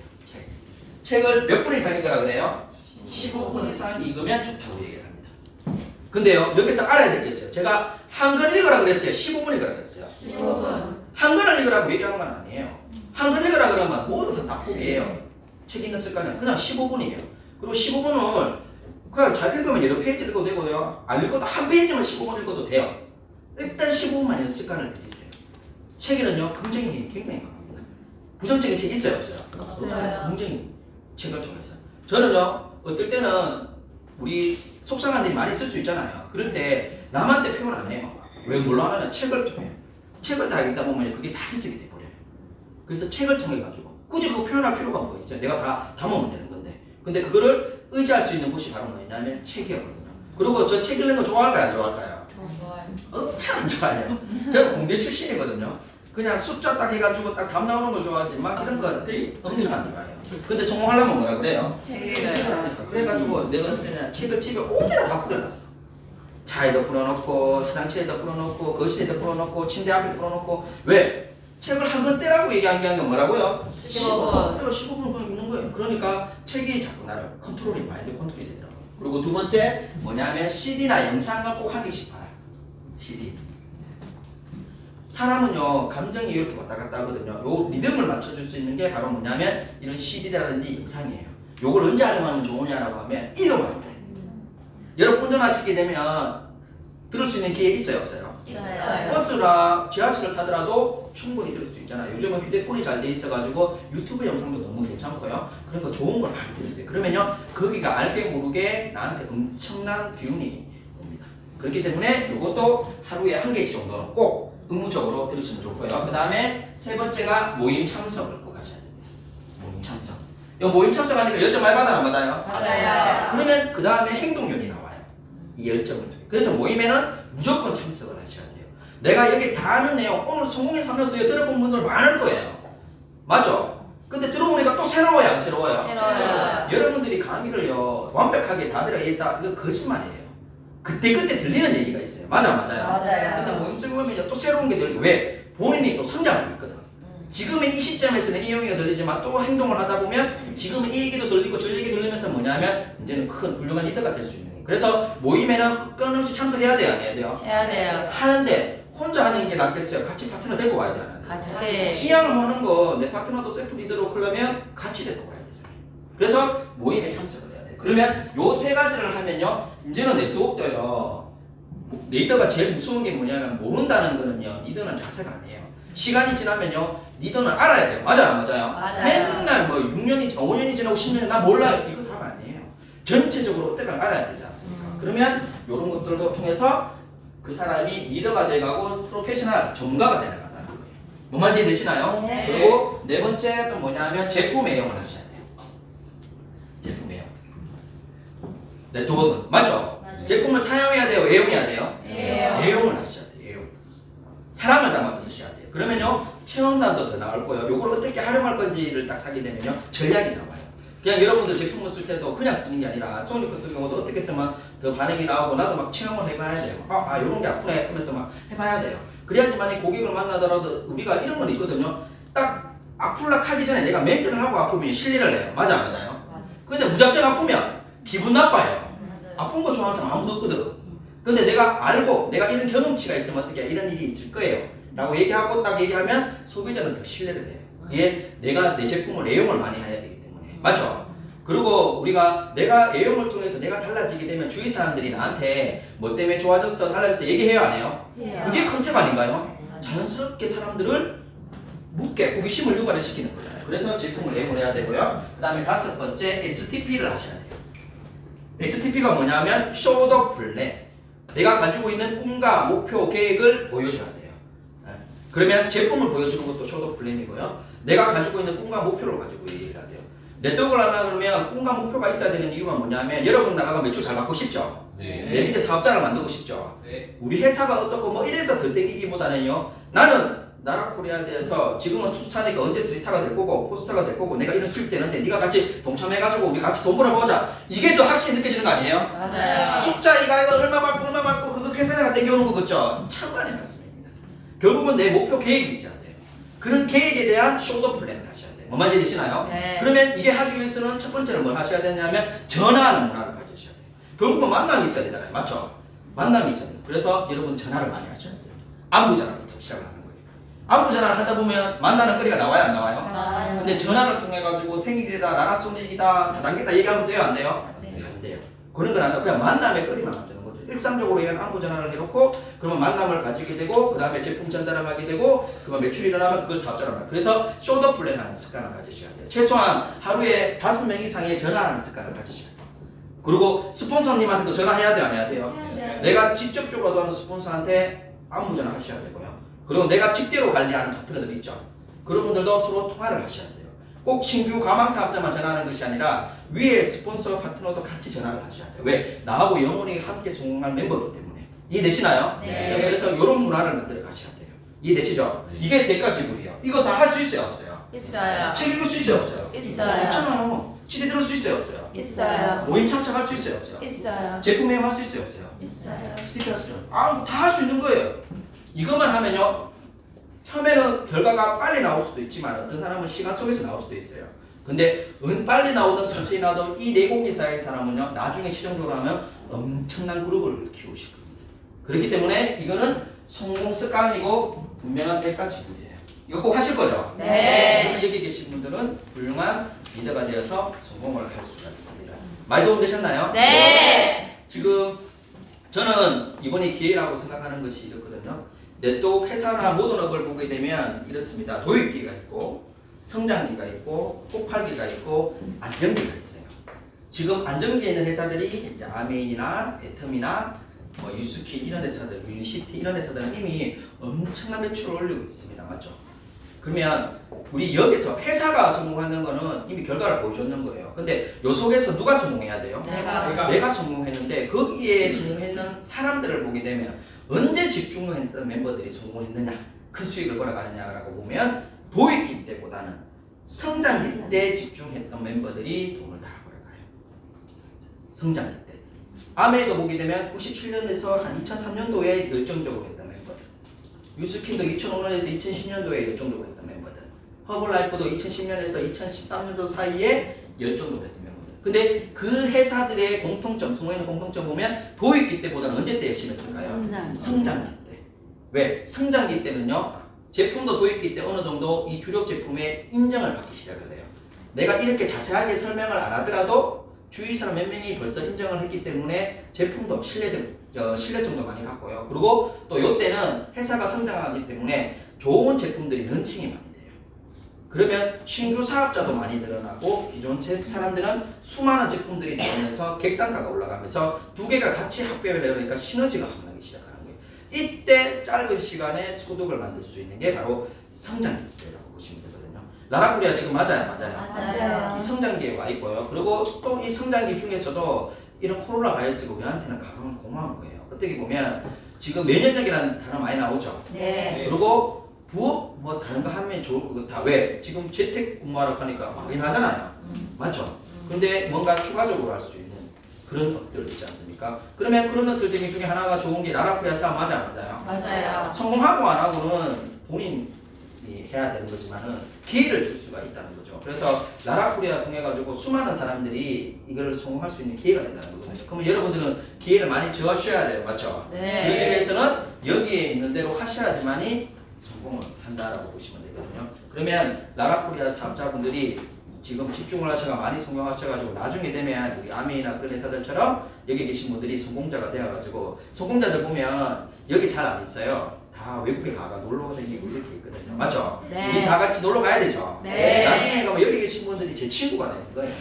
책을 몇 분 이상 읽으라 그래요? 15분 이상 읽으면 좋다고 얘기를 합니다. 근데요 여기서 알아야 될 게 있어요. 제가 한 권 읽으라 그랬어요? 15분 읽으라 그랬어요? 15분. 한 권을 읽으라고 얘기한 건 아니에요. 한 권 읽으라 그러면 모든 것을 다 포기해요. 책 읽는 습관은 그냥 15분이에요. 그리고 15분을 그냥 잘 읽으면 여러 페이지 읽어도 되고요. 안 읽어도 한 페이지만 15분 읽어도 돼요. 일단 15분만 읽는 습관을 들이세요. 책에는요 긍정의 힘이 굉장히 강합니다. 부정적인 책 있어요 없어요? 없어요. 긍정의 책을 통해서 저는요 어떨 때는 우리 속상한 일이 많이 있을 수 있잖아요. 그럴 때 남한테 표현 안 해요. 왜 뭘로 하느냐? 책을 통해요. 책을 다 읽다 보면 그게 다 해석이 돼버려요. 그래서 책을 통해 가지고 굳이 그거 표현할 필요가 뭐 있어요? 내가 다 담으면 되는 건데. 근데 그거를 의지할 수 있는 곳이 바로 뭐냐면 책이었거든요. 그리고 저 책 읽는 거 좋아할까요? 안 좋아할까요? 좋아요. 엄청 안 좋아해요. 저는 공대 출신이거든요. 그냥 숫자 딱 해가지고 딱 답 나오는 걸 좋아하지 막 이런 거 되게 엄청 안 좋아해요. 근데 성공하려면 뭐라 그래요? 책 읽어요. 그래가지고 내가 그냥 책을 집에 온데다 다 뿌려놨어. 차에도 뿌려놓고 화장실에도 뿌려놓고 거실에도 뿌려놓고 침대 앞에도 뿌려놓고. 왜? 책을 한 권 떼라고 얘기한 게 아니라 뭐라고요? 15분. 15분 그냥 읽는 거예요. 그러니까 책이 자꾸 나를 컨트롤이 마인드 컨트롤이 되더라고요. 그리고 두 번째 뭐냐면 CD나 영상을 꼭 한 개씩 봐요. CD. 사람은요 감정이 이렇게 왔다 갔다 하거든요. 요 리듬을 맞춰줄 수 있는 게 바로 뭐냐면 이런 CD라든지 영상이에요. 요걸 언제 활용하면 좋으냐라고 하면 이동할 때. 여러분 운전하시게 되면 들을 수 있는 기회 있어요 없어요? 있어요. 버스나 지하철을 타더라도 충분히 들을 수 있잖아요. 요즘은 휴대폰이 잘 돼 있어가지고 유튜브 영상도 너무 괜찮고요. 그러니까 좋은 걸 많이 들을 수 있어요. 그러면요 거기가 알게 모르게 나한테 엄청난 기운이 옵니다. 그렇기 때문에 이것도 하루에 한 개씩 정도는 꼭 의무적으로 들으시면 좋고요. 그 다음에 세 번째가 모임 참석을 꼭 하셔야 됩니다. 모임 참석. 이 모임 참석하니까 열정 많이 받아요 안 받아요? 받아요. 그러면 그 다음에 행동력이 나와요. 이 열정을 통해. 그래서 모임에는 무조건 참석을 하셔야 돼요. 내가 여기 다 아는 내용 오늘 성공해서 하면서 들어본 분들 많을 거예요. 맞죠? 근데 들어오니까 또 새로워요 안 새로워요? 새로워요. 여러분들이 강의를요 완벽하게 다 들어있다 이거 거짓말이에요. 그때그때 들리는 얘기가 있어요. 맞아 안 맞아요? 맞아요. 근데 모임 쓰고 보면 또 새로운 게 들리고. 왜? 본인이 또 성장하고 있거든. 지금의 이 시점에서는 이 얘기가 들리지만 또 행동을 하다 보면 지금은 이 얘기도 들리고 저 얘기 들리면서 뭐냐면 이제는 큰 훌륭한 리더가 될 수 있는 거예요. 그래서 모임에는 끊임없이 참석해야 돼요 안 해야 돼요? 해야 돼요. 하는데 혼자 하는 게 낫겠어요? 같이 파트너 데리고 와야 돼요? 안 해야 돼요? 같이. 이왕을 하는 거 내 파트너도 셀프 리더로 하려면 같이 데리고 가야 되잖아요. 그래서 모임에 참석을 해야 돼요. 그러면 요 세 가지를 하면요 이제는 네트워크도요 리더가 제일 무서운 게 뭐냐면 모른다는 거는요 리더는 자세가 아니에요. 시간이 지나면요 리더는 알아야 돼요. 맞아요 안 맞아요? 맞아요. 맨날 뭐 6년이 5년이 지나고 10년이 나 몰라요 이거 다가 아니에요. 전체적으로 어때가 알아야 되지 않습니까? 그러면 이런 것들도 통해서 그 사람이 리더가 돼가고 프로페셔널 전문가가 되나간다는 거예요. 뭔 말인지 되시나요? 네. 그리고 네 번째 또 뭐냐면 제품 애용을 하셔야 돼요. 제품 애용. 네트워크 맞죠? 맞아요. 제품을 사용해야 돼요? 애용해야 돼요? 애용. 애용을 하셔야 돼요. 애용. 사랑을 담아서 쓰셔야 돼요. 그러면요 체험단도 더 나올 거예요. 요걸 어떻게 활용할 건지를 딱 사게 되면요 전략이 나와요. 그냥 여러분들 제품을 쓸 때도 그냥 쓰는 게 아니라 소니 같은 경우도 어떻게 쓰면 더 반응이 나오고 나도 막 체험을 해봐야 돼요. 요런 게 아프네 하면서 막 해봐야 돼요. 그래야지만 이 고객을 만나더라도 우리가 이런 건 있거든요. 딱 아플라 하기 전에 내가 멘트를 하고 아프면 실리를 해요. 맞아 안 맞아요? 맞아. 근데 무작정 아프면 기분 나빠요. 아픈 거 좋아하는 사람 아무도 없거든. 근데 내가 알고 내가 이런 경험치가 있으면 어떻게 이런 일이 있을 거예요 라고 얘기하고 딱 얘기하면 소비자는 더 신뢰를 해요. 이게 내가 내 제품을 애용을 많이 해야 되기 때문에. 맞죠? 그리고 우리가 내가 애용을 통해서 내가 달라지게 되면 주위 사람들이 나한테 뭐 때문에 좋아졌어 달라졌어 얘기해요 안 해요? 그게 컨택 아닌가요? 자연스럽게 사람들을 묻게 호기심을 유발을 시키는 거잖아요. 그래서 제품을 애용을 해야 되고요. 그 다음에 5번째 STP를 하셔야 돼요. STP가 뭐냐면 show the plan. 내가 가지고 있는 꿈과 목표, 계획을 보여줘야 돼요. 그러면 제품을 보여주는 것도 show the plan이고요. 내가 가지고 있는 꿈과 목표를 가지고 얘기해야 돼요. 네트워크를 하려 그러면 꿈과 목표가 있어야 되는 이유가 뭐냐면 여러분 나라가 매출 잘 받고 싶죠? 네. 내 밑에 사업자를 만들고 싶죠? 네. 우리 회사가 어떻고 뭐 이래서 더 땡기기보다는요. 나는 나라코리아에 대해서 지금은 투스타니까 언제 3스타가 될 거고 4스타가 될 거고 내가 이런 수익 되는데 네가 같이 동참해가지고 우리 같이 돈 벌어보자. 이게 더 확실히 느껴지는 거 아니에요? 맞아요. 숫자 이거 얼마 받고 그거 계산해가 땡겨오는 거 그죠? 참만의 말씀입니다. 결국은 내 목표 계획이 있어야 돼요. 그런 계획에 대한 쇼더 플랜을 하셔야 돼요. 뭔 말인지 되시나요? 네. 그러면 이게 하기 위해서는 첫 번째는 뭘 하셔야 되냐면 전화하는 문화를 가지셔야 돼요. 결국은 만남이 있어야 되잖아요. 맞죠? 만남이 있어야 돼요. 그래서 여러분 전화를 많이 하셔야 돼요. 안부 전화부터 시작을 하는 거예요. 안부 전화를 하다 보면 만나는 거리가 나와요 안 나와요? 나와요. 근데 전화를 통해 가지고 생일이다 나라소식이다 다단계다 얘기하면 돼요 안 돼요? 네. 안 돼요. 그런 건 안 돼요. 그냥 만남의 거리만 만드는 거죠. 일상적으로 얘는 안부 전화를 해놓고 그러면 만남을 가지게 되고 그 다음에 제품 전달을 하게 되고 그러면 매출이 일어나면 그걸 사업자로 하는 거예요. 그래서 쇼더 플랜하는 습관을 가지셔야 돼요. 최소한 하루에 5명 이상의 전화하는 습관을 가지셔야 돼요. 그리고 스폰서님한테도 전화해야 돼요 안 해야 돼요? 네. 내가 직접적으로 하는 스폰서한테 안부 전화 하셔야 되고요. 그리고 내가 직대로 관리하는 파트너들 있죠. 그런 분들도 서로 통화를 하셔야 돼요. 꼭 신규 가망 사업자만 전화하는 것이 아니라 위에 스폰서 파트너도 같이 전화를 하셔야 돼요. 왜? 나하고 영원히 함께 성공할 멤버이기 때문에. 이해되시나요? 네. 그래서 이런 문화를 만들어 가셔야 돼요. 이해되시죠? 네. 이게 대가 지불이에요. 이거 다 할 수 있어요 없어요? 있어요. 책 읽을 수 있어요 없어요? 있어요. 있잖아요. CD 들을 수 있어요 없어요? 있어요. 모임 참석할 수 있어요 없어요? 있어요. 제품 회원할 수 있어요 없어요? 있어요. 스티커 하시죠. 다 할 수 있는 거예요. 이것만 하면요. 처음에는 결과가 빨리 나올 수도 있지만 어떤 사람은 시간 속에서 나올 수도 있어요. 근데 빨리 나오든 천천히 나오든 이 내공이 쌓인 사람은요. 나중에 최종적으로 하면 엄청난 그룹을 키우실 겁니다. 그렇기 때문에 이거는 성공 습관이고 분명한 대가 지불이에요. 이거 꼭 하실 거죠? 네. 여기 계신 분들은 훌륭한 리더가 되어서 성공을 할 수가 있습니다. 많이 도움되셨나요? 네. 지금 저는 이번에 기회라고 생각하는 것이 이렇거든요. 네트워크 회사나 모든 업을 보게 되면 이렇습니다. 도입기가 있고 성장기가 있고 폭발기가 있고 안정기가 있어요. 지금 안정기에 있는 회사들이 이제 아메인이나 애텀이나 뭐 유스킨 이런 회사들, 유니시티 이런 회사들은 이미 엄청난 매출을 올리고 있습니다. 맞죠? 그러면 우리 여기서 회사가 성공하는 거는 이미 결과를 보여줬는 거예요. 근데 요 속에서 누가 성공해야 돼요? 내가 성공했는데 거기에 성공했는 사람들을 보게 되면 언제 집중했던 멤버들이 성공했느냐, 큰 수익을 벌어가느냐라고 보면 도입기 때보다는 성장기 때 집중했던 멤버들이 돈을 다 벌어가요. 성장기 때. 아메이도 보게 되면 97년에서 한 2003년도에 열정적으로 했던 멤버들. 유스킨도 2005년에서 2010년도에 열정적으로 했던 멤버들. 허블라이프도 2010년에서 2013년도 사이에 열정적으로 했던 멤버들. 근데 그 회사들의 공통점, 성공하는 공통점 보면 도입기 때보다는 언제 때 열심히 했을까요? 성장기 때. 왜? 성장기 때는요. 제품도 도입기 때 어느 정도 이 주력 제품의 인정을 받기 시작을 해요. 내가 이렇게 자세하게 설명을 안 하더라도 주위 사람 몇 명이 벌써 인정을 했기 때문에 제품도 신뢰성도 많이 갖고요. 그리고 또 이때는 회사가 성장하기 때문에 좋은 제품들이 런칭이 많이 돼요. 그러면 신규 사업자도 많이 늘어나고 기존 사람들은 수많은 제품들이 나오면서 객단가가 올라가면서 두 개가 같이 합병을 해버리니까 시너지가 나기 시작하는 거예요. 이때 짧은 시간에 소득을 만들 수 있는 게 바로 성장기 때라고 보시면 되거든요. 라라코리아 지금 맞아요? 맞아요. 이 성장기에 와 있고요. 그리고 또 이 성장기 중에서도 이런 코로나 바이러스가 우리한테는 가장 고마운 거예요. 어떻게 보면 지금 면역력이라는 단어 많이 나오죠. 네. 그리고 부업 뭐 다른 거 하면 좋을 것 같아. 왜? 지금 재택 근무하러 가니까 막연하잖아요. 맞죠? 근데 뭔가 추가적으로 할 수 있는 그런 것들 있지 않습니까? 그러면 그런 것들 중에 하나가 좋은 게 라라코리아 사업 맞아요? 맞아요. 성공하고 안 하고는 본인 해야 되는 거지만은 기회를 줄 수가 있다는 거죠. 그래서 라라코리아 통해 가지고 수많은 사람들이 이걸 성공할 수 있는 기회가 된다는 거거든요. 그러면 여러분들은 기회를 많이 주셔야 돼요, 맞죠? 네. 그러기 위해서는 여기에 있는 대로 하셔야지만이 성공을 한다라고 보시면 되거든요. 그러면 라라코리아 사업자분들이 지금 집중을 하셔가 많이 성공하셔가지고 나중에 되면 우리 아메이나 그런 회사들처럼 여기 계신 분들이 성공자가 되어가지고 성공자들 보면 여기 잘 안 있어요. 다 외국에 가가 놀러 다니고 이렇게 있거든요. 맞죠? 네. 우리 다 같이 놀러 가야 되죠? 네. 나중에 가면 여기 계신 분들이 제 친구가 되는 거예요.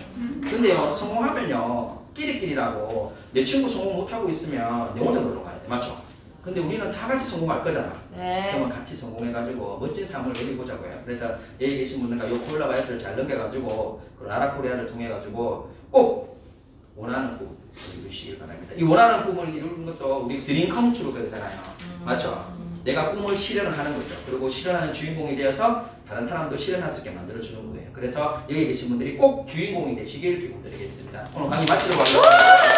근데요, 성공하면요, 끼리끼리라고 내 친구 성공 못하고 있으면 내 혼자 놀러 가야 돼. 맞죠? 근데 우리는 다 같이 성공할 거잖아. 네. 그러면 같이 성공해가지고 멋진 삶을 누리보자고요. 그래서 여기 계신 분들과 요 콜라바이스를 잘 넘겨가지고 그 라라코리아를 통해가지고 꼭 원하는 꿈 이루시길 바랍니다. 이 원하는 꿈을 이루는 것도 우리 드림 컴투로 그러잖아요. 맞죠? 내가 꿈을 실현을 하는 거죠. 그리고 실현하는 주인공이 되어서 다른 사람도 실현할 수 있게 만들어주는 거예요. 그래서 여기 계신 분들이 꼭 주인공이 되시길 기원드리겠습니다. 오늘 강의 마치러 가겠습니다.